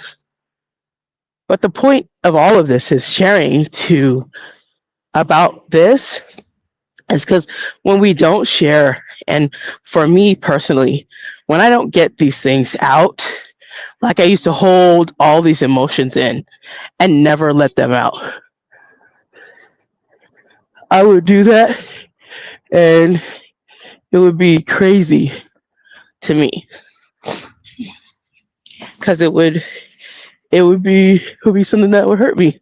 But the point of all of this is sharing to about this is because when we don't share, and for me personally, when I don't get these things out, like I used to hold all these emotions in and never let them out. I would do that and it would be crazy to me because it would be something that would hurt me.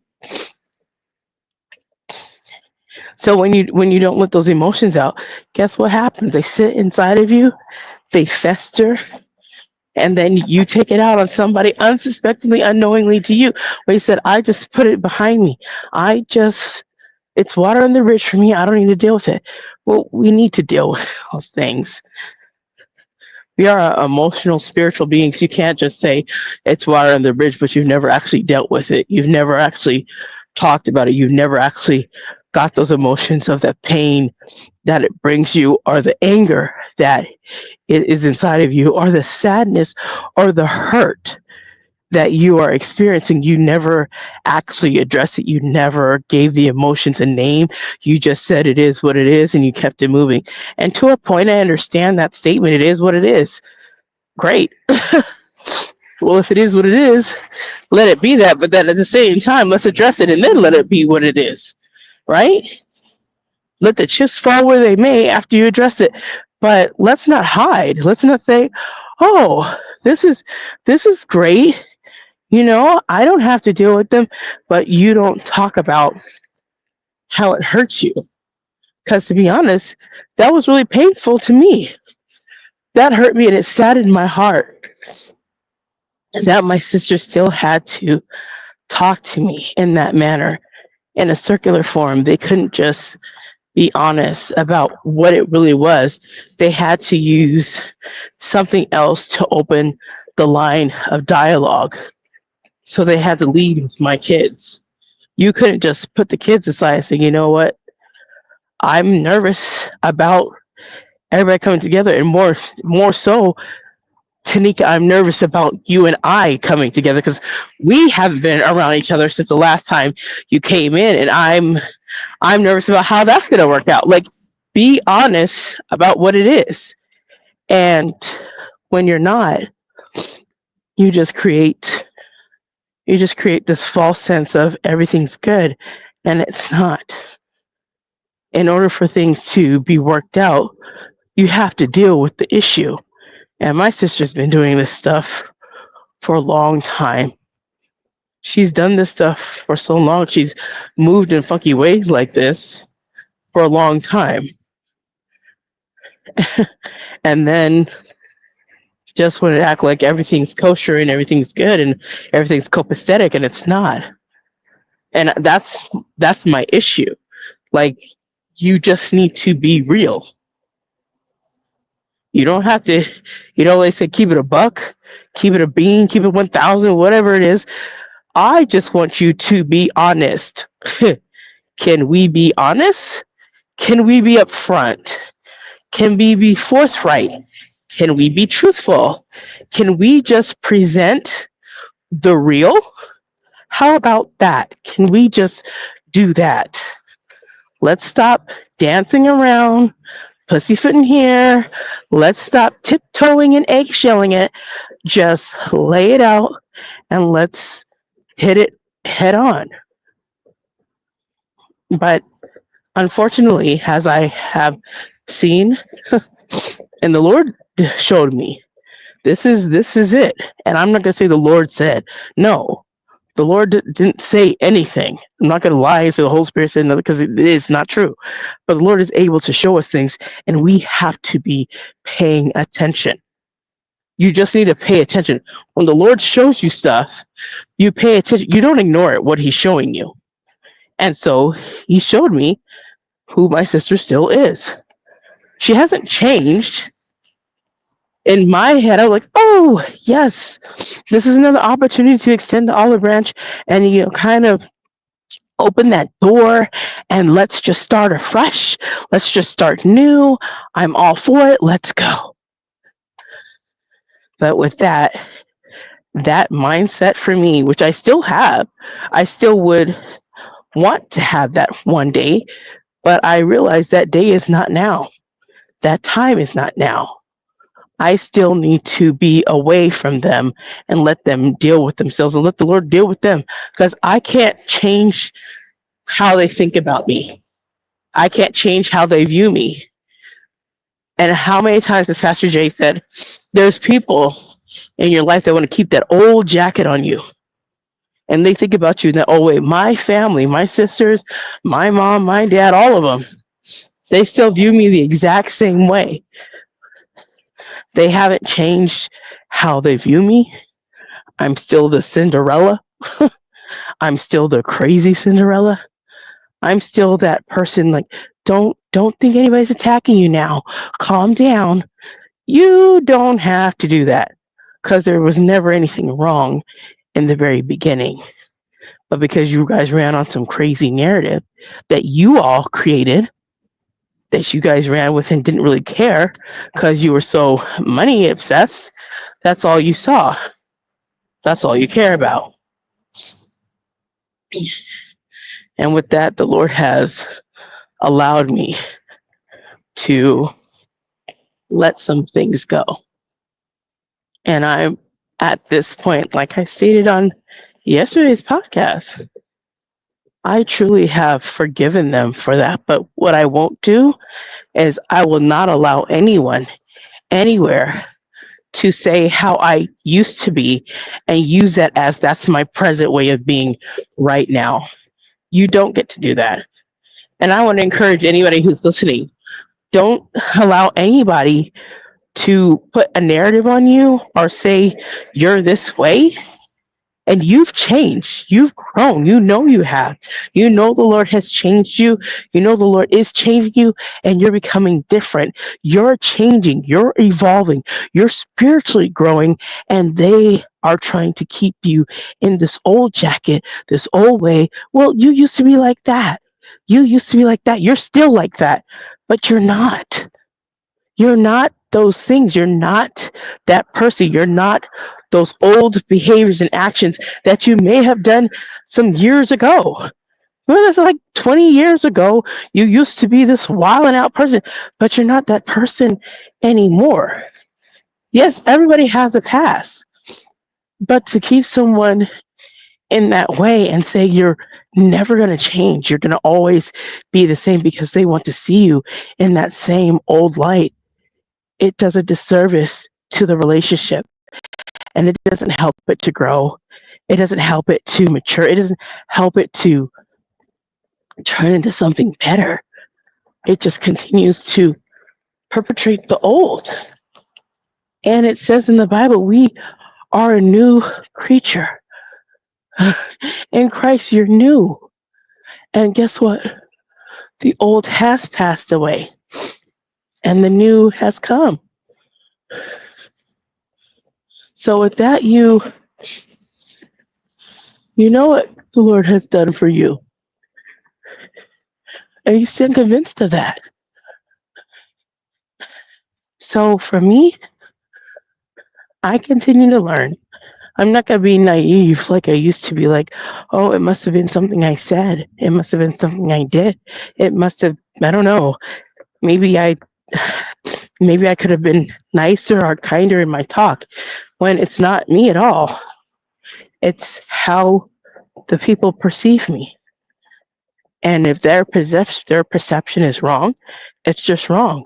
So when you don't let those emotions out, guess what happens? They sit inside of you, they fester, and then you take it out on somebody unsuspectingly, unknowingly to you. Where you said, I just put it behind me. It's water in the bridge for me. I don't need to deal with it. Well, we need to deal with those things. We are emotional, spiritual beings. You can't just say it's water under the bridge, but you've never actually dealt with it. You've never actually talked about it. You've never actually got those emotions of that pain that it brings you, or the anger that is inside of you, or the sadness or the hurt that you are experiencing, you never actually addressed it. You never gave the emotions a name. You just said it is what it is and you kept it moving. And to a point, I understand that statement. It is what it is. Great. Well, if it is what it is, let it be that. But then at the same time, let's address it and then let it be what it is. Right? Let the chips fall where they may after you address it. But let's not hide. Let's not say, oh, this is great. I don't have to deal with them, but you don't talk about how it hurts you. Because to be honest, that was really painful to me. That hurt me and it saddened my heart that my sister still had to talk to me in that manner, in a circular form. They couldn't just be honest about what it really was. They had to use something else to open the line of dialogue. So they had to lead with my kids. You couldn't just put the kids aside and say, you know what? I'm nervous about everybody coming together, and more so, Tanika, I'm nervous about you and I coming together because we haven't been around each other since the last time you came in, and I'm nervous about how that's gonna work out. Like, be honest about what it is. And when you're not, you just create this false sense of everything's good, and it's not. In order for things to be worked out, you have to deal with the issue. And my sister's been doing this stuff for a long time. She's done this stuff for so long. She's moved in funky ways like this for a long time. And then just when it act like everything's kosher and everything's good and everything's copacetic, and it's not. And that's my issue. Like, you just need to be real. You don't have to, they say keep it a buck, keep it a bean, keep it 1,000, whatever it is. I just want you to be honest. Can we be honest? Can we be upfront? Can we be forthright? Can we be truthful? Can we just present the real? How about that? Can we just do that? Let's stop dancing around, pussyfooting here. Let's stop tiptoeing and eggshelling it. Just lay it out and let's hit it head on. But unfortunately, as I have seen, and the Lord showed me, this is it. And I'm not going to say the Lord said. No, the Lord didn't say anything. I'm not going to lie and say the Holy Spirit said nothing, because it is not true. But the Lord is able to show us things, and we have to be paying attention. You just need to pay attention. When the Lord shows you stuff, you pay attention. You don't ignore it, what he's showing you. And so he showed me who my sister still is. She hasn't changed. In my head, I was like, oh, yes, this is another opportunity to extend the olive branch and, kind of open that door, and let's just start afresh. Let's just start new. I'm all for it. Let's go. But with that mindset for me, which I still have, I still would want to have that one day, but I realize that day is not now. That time is not now. I still need to be away from them and let them deal with themselves and let the Lord deal with them, because I can't change how they think about me. I can't change how they view me. And how many times, as Pastor Jay said, there's people in your life that want to keep that old jacket on you. And they think about you in that old way. My family, my sisters, my mom, my dad, all of them, they still view me the exact same way. They haven't changed how they view me. I'm still the Cinderella. I'm still the crazy Cinderella. I'm still that person, like, don't think anybody's attacking you now. Calm down. You don't have to do that, because there was never anything wrong in the very beginning. But because you guys ran on some crazy narrative that you all created, that you guys ran with and didn't really care because you were so money obsessed, that's all you saw. That's all you care about. And with that, the Lord has allowed me to let some things go. And I'm at this point, like I stated on yesterday's podcast, I truly have forgiven them for that. But what I won't do is I will not allow anyone anywhere to say how I used to be and use that as that's my present way of being right now. You don't get to do that. And I want to encourage anybody who's listening, don't allow anybody to put a narrative on you or say you're this way. And you've changed. You've grown. You know you have. You know the Lord has changed you. You know the Lord is changing you, and you're becoming different. You're changing. You're evolving. You're spiritually growing, and they are trying to keep you in this old jacket, this old way. Well, you used to be like that. You used to be like that. You're still like that, but you're not. You're not those things. You're not that person. You're not those old behaviors and actions that you may have done some years ago. Well, that's like 20 years ago. You used to be this wild and out person, but you're not that person anymore. Yes, everybody has a past, but to keep someone in that way and say you're never going to change, you're going to always be the same because they want to see you in that same old light, it does a disservice to the relationship, and it doesn't help it to grow. It doesn't help it to mature. It doesn't help it to turn into something better. It just continues to perpetrate the old. And it says in the Bible, we are a new creature. In Christ, you're new. And guess what? The old has passed away, and the new has come. So with that, you know what the Lord has done for you. And you stand convinced of that. So for me, I continue to learn. I'm not going to be naive like I used to be, like, oh, it must have been something I said. It must have been something I did. It must have, I don't know. Maybe I could have been nicer or kinder in my talk, when it's not me at all. It's how the people perceive me. And if their perception is wrong, it's just wrong.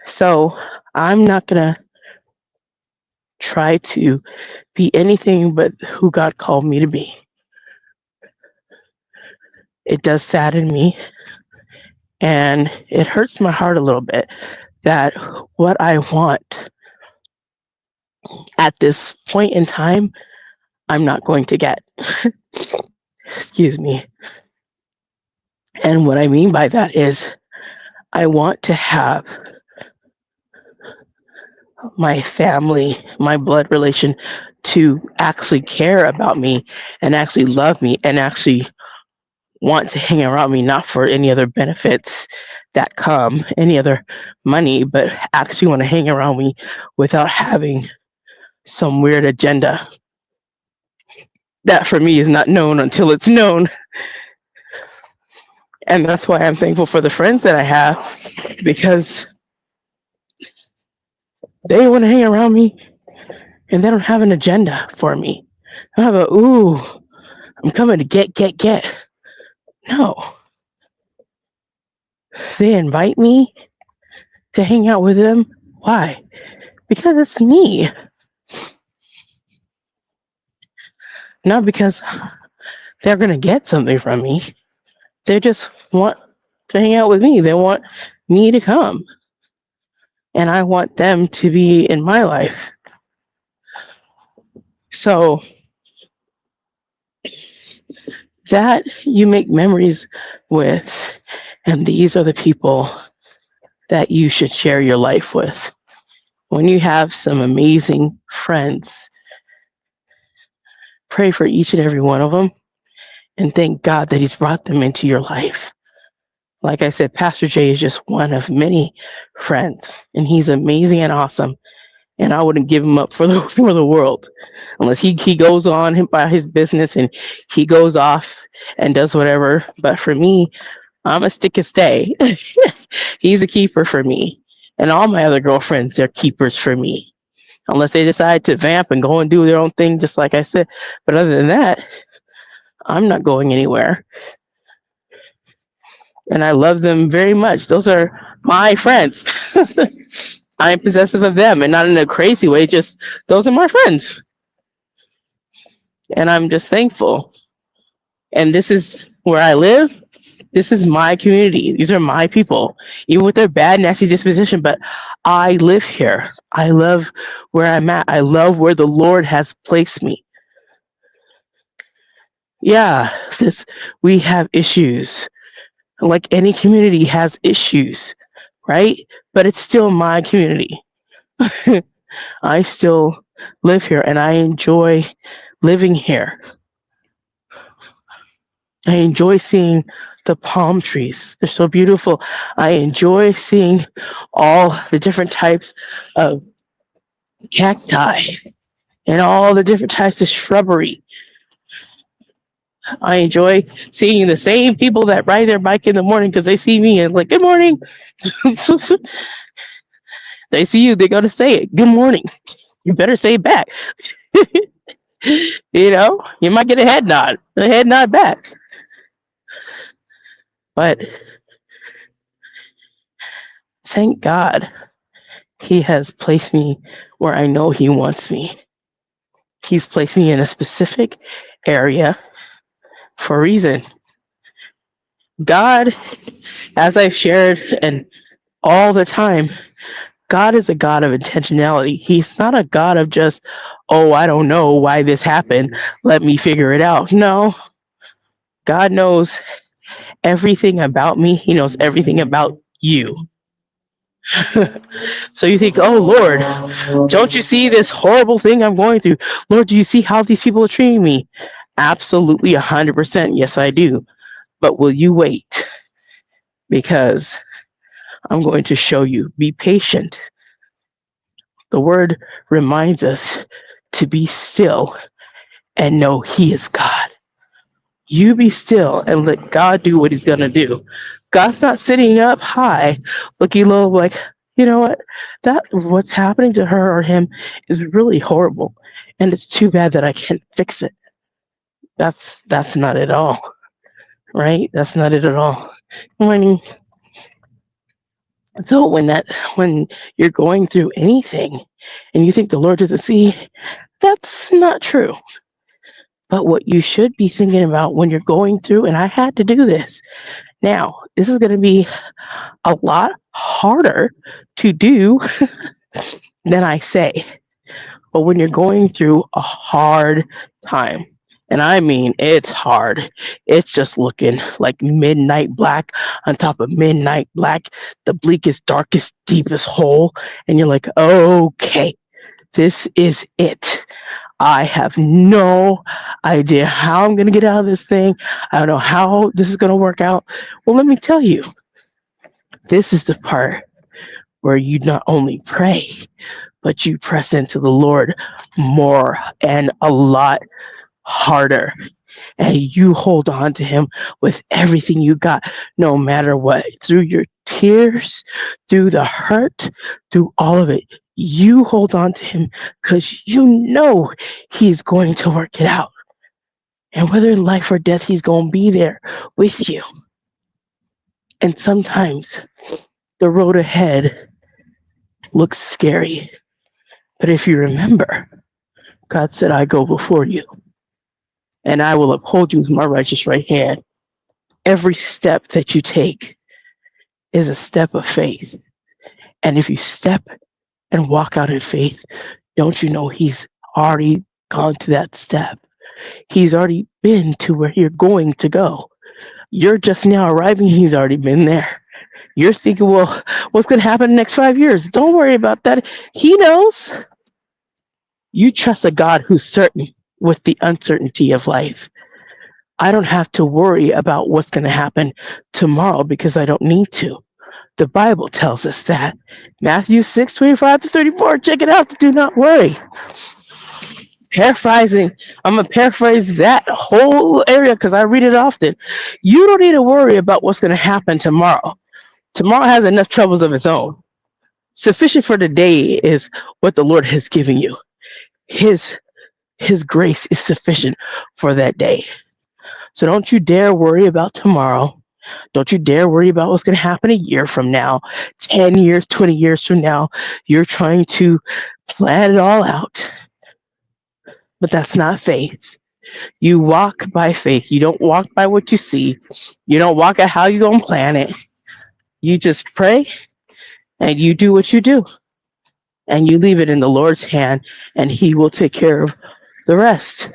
So I'm not going to try to be anything but who God called me to be. It does sadden me, and it hurts my heart a little bit that what I want at this point in time, I'm not going to get. Excuse me. And what I mean by that is I want to have my family, my blood relation, to actually care about me and actually love me and actually want to hang around me, not for any other benefits that come, any other money, but actually want to hang around me without having some weird agenda that for me is not known until it's known. And that's why I'm thankful for the friends that I have, because they want to hang around me and they don't have an agenda for me. I have a, ooh, I'm coming to get. No. They invite me to hang out with them. Why? Because it's me. Not because they're going to get something from me. They just want to hang out with me. They want me to come. And I want them to be in my life. So that you make memories with, and these are the people that you should share your life with. When you have some amazing friends, pray for each and every one of them and thank God that He's brought them into your life. Like I said, Pastor Jay is just one of many friends, and he's amazing and awesome. and I wouldn't give him up for the for the world, unless he goes on by his business and he goes off and does whatever. But for me, I'm a stick and stay. He's a keeper for me, and all my other girlfriends, they're keepers for me, unless they decide to vamp and go and do their own thing, just like I said. But other than that, I'm not going anywhere, and I love them very much. Those are my friends. I'm possessive of them, and not in a crazy way. Just those are my friends, and I'm just thankful. And this is where I live. This is my community. These are my people, even with their bad, nasty disposition. But I live here. I love where I'm at. I love where the Lord has placed me. Yeah, this, we have issues. Like any community has issues, right? But it's still my community. I still live here and I enjoy living here. I enjoy seeing the palm trees. They're so beautiful. I enjoy seeing all the different types of cacti and all the different types of shrubbery. I enjoy seeing the same people that ride their bike in the morning because they see me and like, good morning. They see you, they're going to say it. Good morning. You better say it back. You might get a head nod back. But thank God he has placed me where I know he wants me. He's placed me in a specific area for a reason. God, as I've shared and all the time, God is a God of intentionality. He's not a God of just, oh, I don't know why this happened. Let me figure it out. No, God knows everything about me. He knows everything about you. So you think, oh, Lord, don't you see this horrible thing I'm going through? Lord, do you see how these people are treating me? Absolutely, 100%. Yes, I do. But will you wait? Because I'm going to show you. Be patient. The word reminds us to be still and know he is God. You be still and let God do what he's going to do. God's not sitting up high, looking low, like, you know what? That what's happening to her or him is really horrible. And it's too bad that I can't fix it. That's not it at all. Right? That's not it at all. Morning. So when you're going through anything and you think the Lord doesn't see, that's not true. But what you should be thinking about when you're going through, and I had to do this. Now, this is going to be a lot harder to do than I say. But when you're going through a hard time, and I mean it's hard, it's just looking like midnight black on top of midnight black, the bleakest, darkest, deepest hole, and you're like, okay, this is it. I have no idea how I'm going to get out of this thing. I don't know how this is going to work out. Well, let me tell you, this is the part where you not only pray, but you press into the Lord more and a lot harder. And you hold on to him with everything you got, no matter what, through your tears, through the hurt, through all of it. You hold on to him because you know he's going to work it out. And whether in life or death, he's going to be there with you. And sometimes the road ahead looks scary. But if you remember, God said, I go before you and I will uphold you with my righteous right hand. Every step that you take is a step of faith. And if you step and walk out in faith, don't you know he's already gone to that step? He's already been to where you're going to go. You're just now arriving. He's already been there. You're thinking, well, what's going to happen in the next 5 years? Don't worry about that. He knows. You trust a God who's certain with the uncertainty of life. I don't have to worry about what's going to happen tomorrow because I don't need to. The Bible tells us that. Matthew 6:25-34. Check it out. Do not worry. Paraphrasing, I'm gonna paraphrase that whole area because I read it often. You don't need to worry about what's gonna happen tomorrow. Tomorrow has enough troubles of its own. Sufficient for the day is what the Lord has given you. His His grace is sufficient for that day. So don't you dare worry about tomorrow. Don't you dare worry about what's going to happen a year from now, 10 years, 20 years from now. You're trying to plan it all out, but that's not faith. You walk by faith. You don't walk by what you see. You don't walk at how you're going to plan it. You just pray and you do what you do and you leave it in the Lord's hand and He will take care of the rest.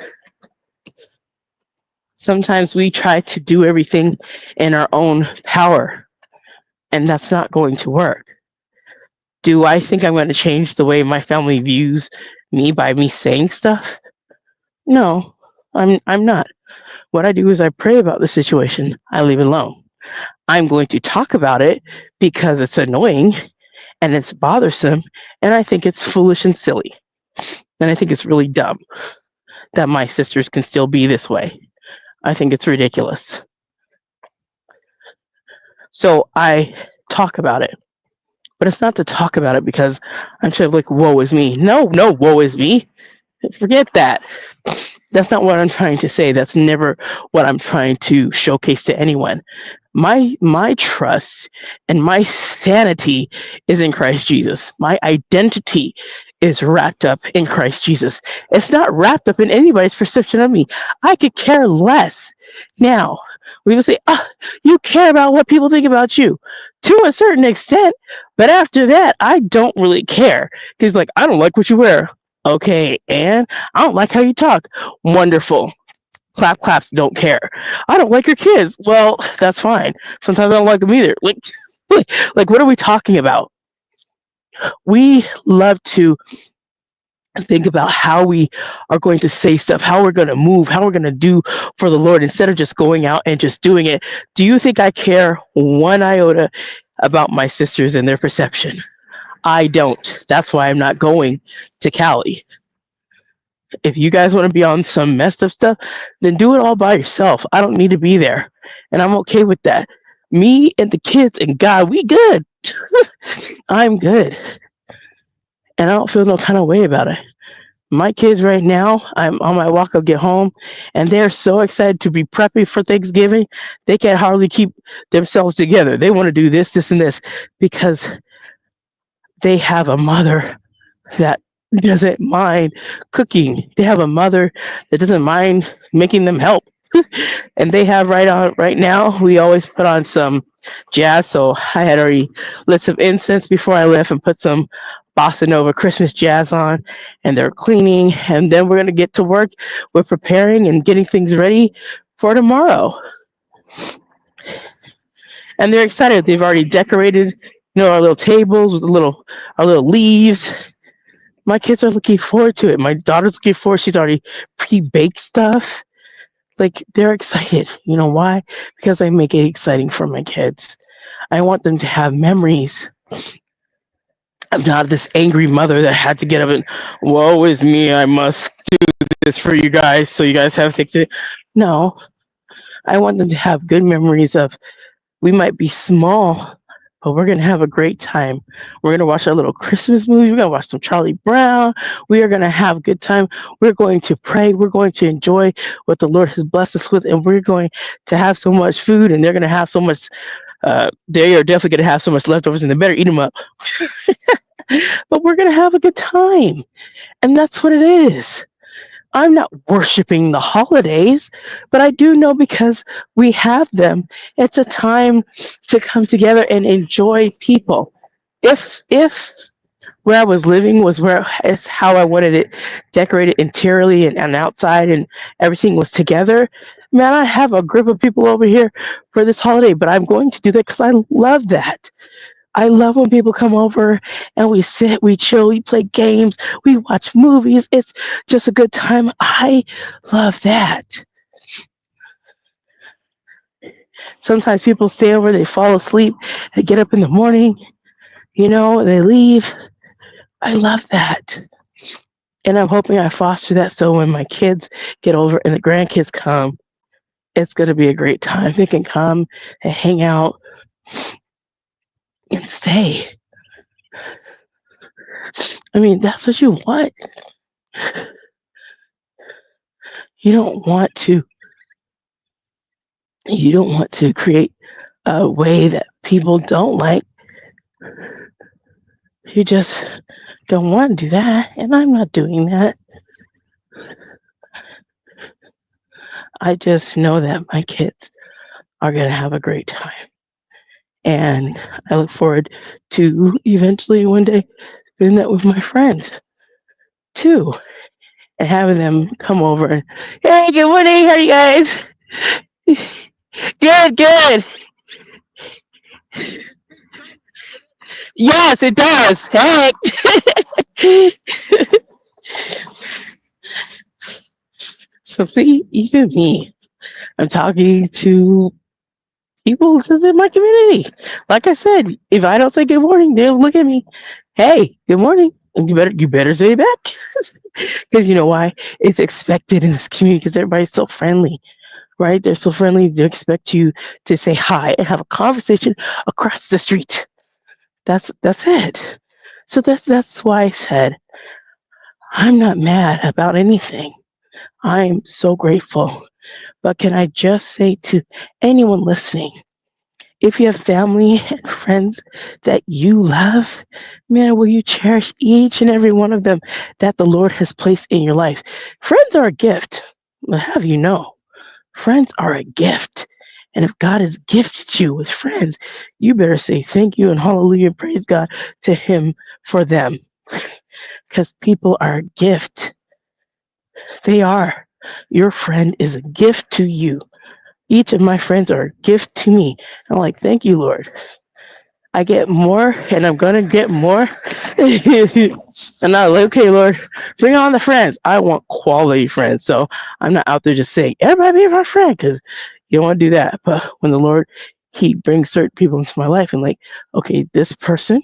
Sometimes we try to do everything in our own power, and that's not going to work. Do I think I'm going to change the way my family views me by me saying stuff? No, I'm not. What I do is I pray about the situation. I leave it alone. I'm going to talk about it because it's annoying and it's bothersome, and I think it's foolish and silly. And I think it's really dumb that my sisters can still be this way. I think it's ridiculous. So I talk about it. But it's not to talk about it because I'm sort of like, woe is me. No, woe is me. Forget that. That's not what I'm trying to say. That's never what I'm trying to showcase to anyone. My trust and my sanity is in Christ Jesus. My identity is wrapped up in Christ Jesus. It's not wrapped up in anybody's perception of me. I could care less. Now, we will say, you care about what people think about you to a certain extent, but after that, I don't really care. Because, like, I don't like what you wear. Okay, and I don't like how you talk. Wonderful. Clap, claps, don't care. I don't like your kids. Well, that's fine. Sometimes I don't like them either. Like, what are we talking about? We love to think about how we are going to say stuff, how we're going to move, how we're going to do for the Lord instead of just going out and just doing it. Do you think I care one iota about my sisters and their perception? I don't. That's why I'm not going to Cali. If you guys want to be on some messed up stuff, then do it all by yourself. I don't need to be there. And I'm okay with that. Me and the kids and God, we good. I'm good. And I don't feel no kind of way about it. My kids right now, I'm on my walk, I'll get home, and they're so excited to be prepping for Thanksgiving, they can't hardly keep themselves together. They want to do this, this, and this because they have a mother that doesn't mind cooking. They have a mother that doesn't mind making them help. And they have right now, we always put on some jazz. So I had already lit some incense before I left and put some bossa nova Christmas jazz on, and they're cleaning, and then we're going to get to work. We're preparing and getting things ready for tomorrow, and they're excited. They've already decorated, our little tables with our little leaves. My kids are looking forward to it. My daughter's looking forward. She's already pre-baked stuff. Like, they're excited. You know why? Because I make it exciting for my kids. I want them to have memories. I'm not this angry mother that had to get up and, woe is me, I must do this for you guys so you guys have fixed it. No, I want them to have good memories of, we might be small, but we're going to have a great time. We're going to watch our little Christmas movie. We're going to watch some Charlie Brown. We are going to have a good time. We're going to pray. We're going to enjoy what the Lord has blessed us with. And we're going to have so much food, and they're going to have so much, they are definitely going to have so much leftovers, and they better eat them up. But we're going to have a good time. And that's what it is. I'm not worshiping the holidays, but I do know because we have them, it's a time to come together and enjoy people. If where I was living was where it's how I wanted it decorated interiorly and outside and everything was together, man, I have a group of people over here for this holiday, but I'm going to do that because I love that. I love when people come over and we sit, we chill, we play games, we watch movies. It's just a good time. I love that. Sometimes people stay over, they fall asleep, they get up in the morning, they leave. I love that. And I'm hoping I foster that so when my kids get over and the grandkids come, it's going to be a great time. They can come and hang out and stay. I mean, that's what you want. You don't want to you don't want to create a way that people don't like. You just don't want to do that, and I'm not doing that. I just know that my kids are going to have a great time. And I look forward to eventually one day doing that with my friends too, and having them come over and, hey, good morning, how are you guys? Good, good. Yes, it does. Heck. So see, even me, I'm talking to people just in my community. Like I said, if I don't say good morning, they'll look at me. Hey, good morning, and you better say it back. Because you know why? It's expected in this community because everybody's so friendly, right? They're so friendly. They expect you to say hi and have a conversation across the street. That's it. So that's why I said I'm not mad about anything. I'm so grateful. But can I just say to anyone listening, if you have family and friends that you love, man, will you cherish each and every one of them that the Lord has placed in your life? Friends are a gift. I'll have you know, friends are a gift. And if God has gifted you with friends, you better say thank you and hallelujah and praise God to Him for them. Because people are a gift. They are. Your friend is a gift to you. Each of my friends are a gift to me. I'm like, thank you, Lord. I get more and I'm going to get more. And I'm like, okay, Lord, bring on the friends. I want quality friends. So I'm not out there just saying, everybody be my friend, because you don't want to do that. But when the Lord, He brings certain people into my life and like, okay, this person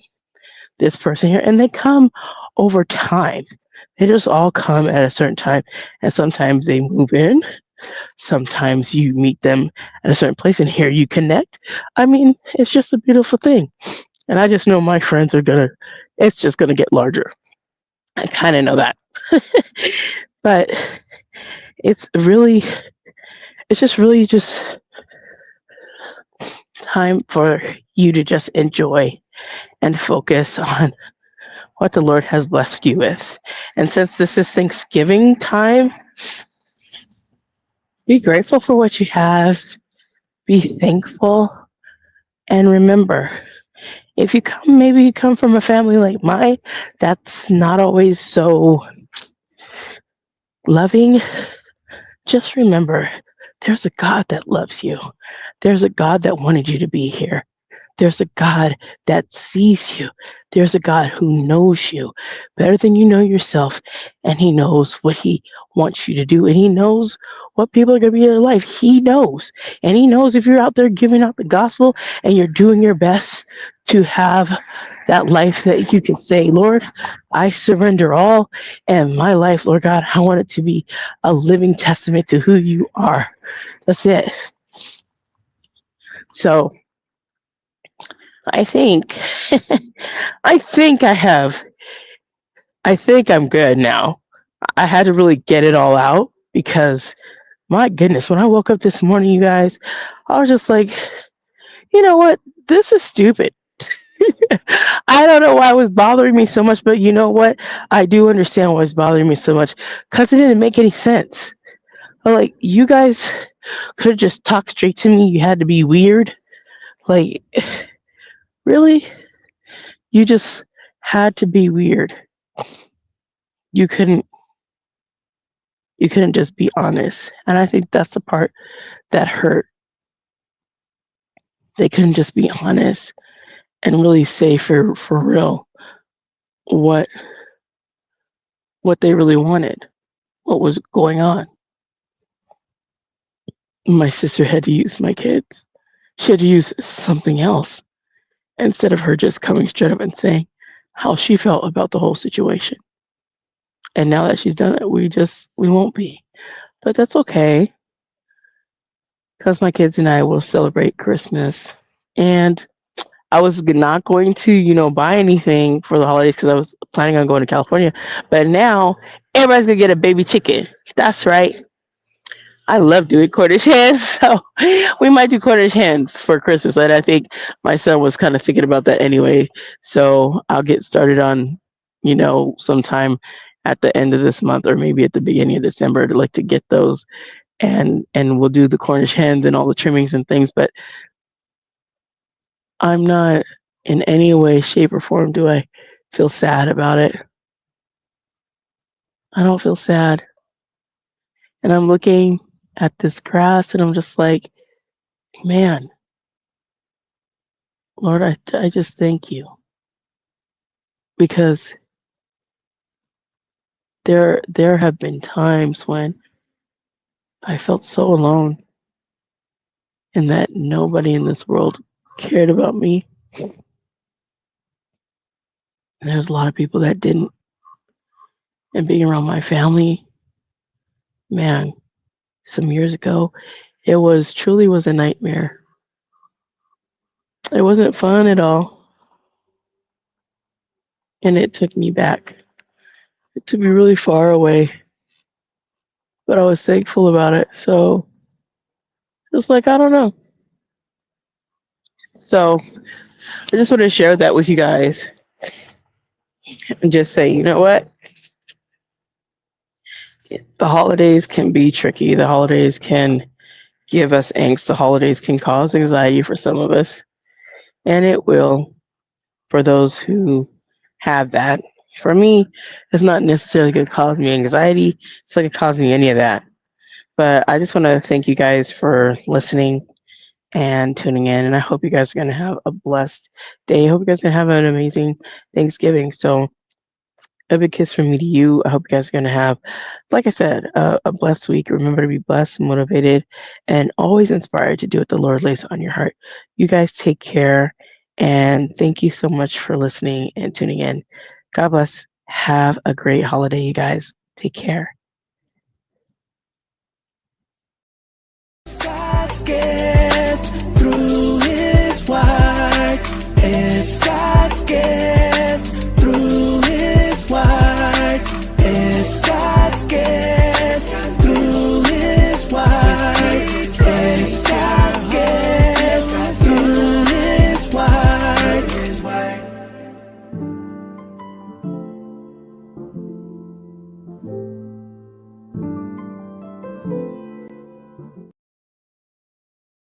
here, and they come over time. They just all come at a certain time. And sometimes they move in. Sometimes you meet them at a certain place and here you connect. I mean, it's just a beautiful thing. And I just know my friends are it's just gonna get larger. I kind of know that. But it's really, it's just really just time for you to just enjoy and focus on what the Lord has blessed you with. And since this is Thanksgiving time, be grateful for what you have, be thankful, and remember, if you come, maybe you come from a family like mine that's not always so loving, just remember there's a God that loves you. There's a God that wanted you to be here. There's a God that sees you. There's a God who knows you better than you know yourself. And He knows what He wants you to do. And He knows what people are going to be in your life. He knows. And He knows if you're out there giving out the gospel and you're doing your best to have that life that you can say, Lord, I surrender all. And my life, Lord God, I want it to be a living testament to who you are. That's it. So I think I think I have. I think I'm good now. I had to really get it all out because my goodness, when I woke up this morning, you guys, I was just like, you know what? This is stupid. I don't know why it was bothering me so much, but you know what? I do understand why it's bothering me so much because it didn't make any sense. Like, you guys could have just talked straight to me. You had to be weird. Like, really? You just had to be weird. You couldn't you couldn't just be honest. And I think that's the part that hurt. They couldn't just be honest and really say for real what what they really wanted, what was going on. My sister had to use my kids. She had to use something else instead of her just coming straight up and saying how she felt about the whole situation. And now that she's done it, we won't be. But that's okay because my kids and I will celebrate Christmas. And I was not going to, buy anything for the holidays because I was planning on going to California. But now everybody's gonna get a baby chicken. That's right. I love doing Cornish hens, so we might do Cornish hens for Christmas. And I think my son was kind of thinking about that anyway. So I'll get started on, sometime at the end of this month or maybe at the beginning of December to get those, and we'll do the Cornish hens and all the trimmings and things. But I'm not in any way, shape, or form do I feel sad about it. I don't feel sad. And I'm looking at this grass and I'm just like, man, Lord, I just thank you because there have been times when I felt so alone and that nobody in this world cared about me. And there's a lot of people that didn't. And being around my family, man, some years ago, it was a nightmare. It wasn't fun at all. And it took me back. It took me really far away. But I was thankful about it. So it's like I don't know. So I just want to share that with you guys and just say, you know what? The holidays can be tricky. The holidays can give us angst. The holidays can cause anxiety for some of us. And it will for those who have that. For me, it's not necessarily going to cause me anxiety. It's not going to cause me any of that. But I just want to thank you guys for listening and tuning in. And I hope you guys are going to have a blessed day. I hope you guys are going to have an amazing Thanksgiving. So, a big kiss from me to you. I hope you guys are going to have, like I said, a blessed week. Remember to be blessed, motivated, and always inspired to do what the Lord lays on your heart. You guys take care. And thank you so much for listening and tuning in. God bless. Have a great holiday, you guys. Take care. God's gift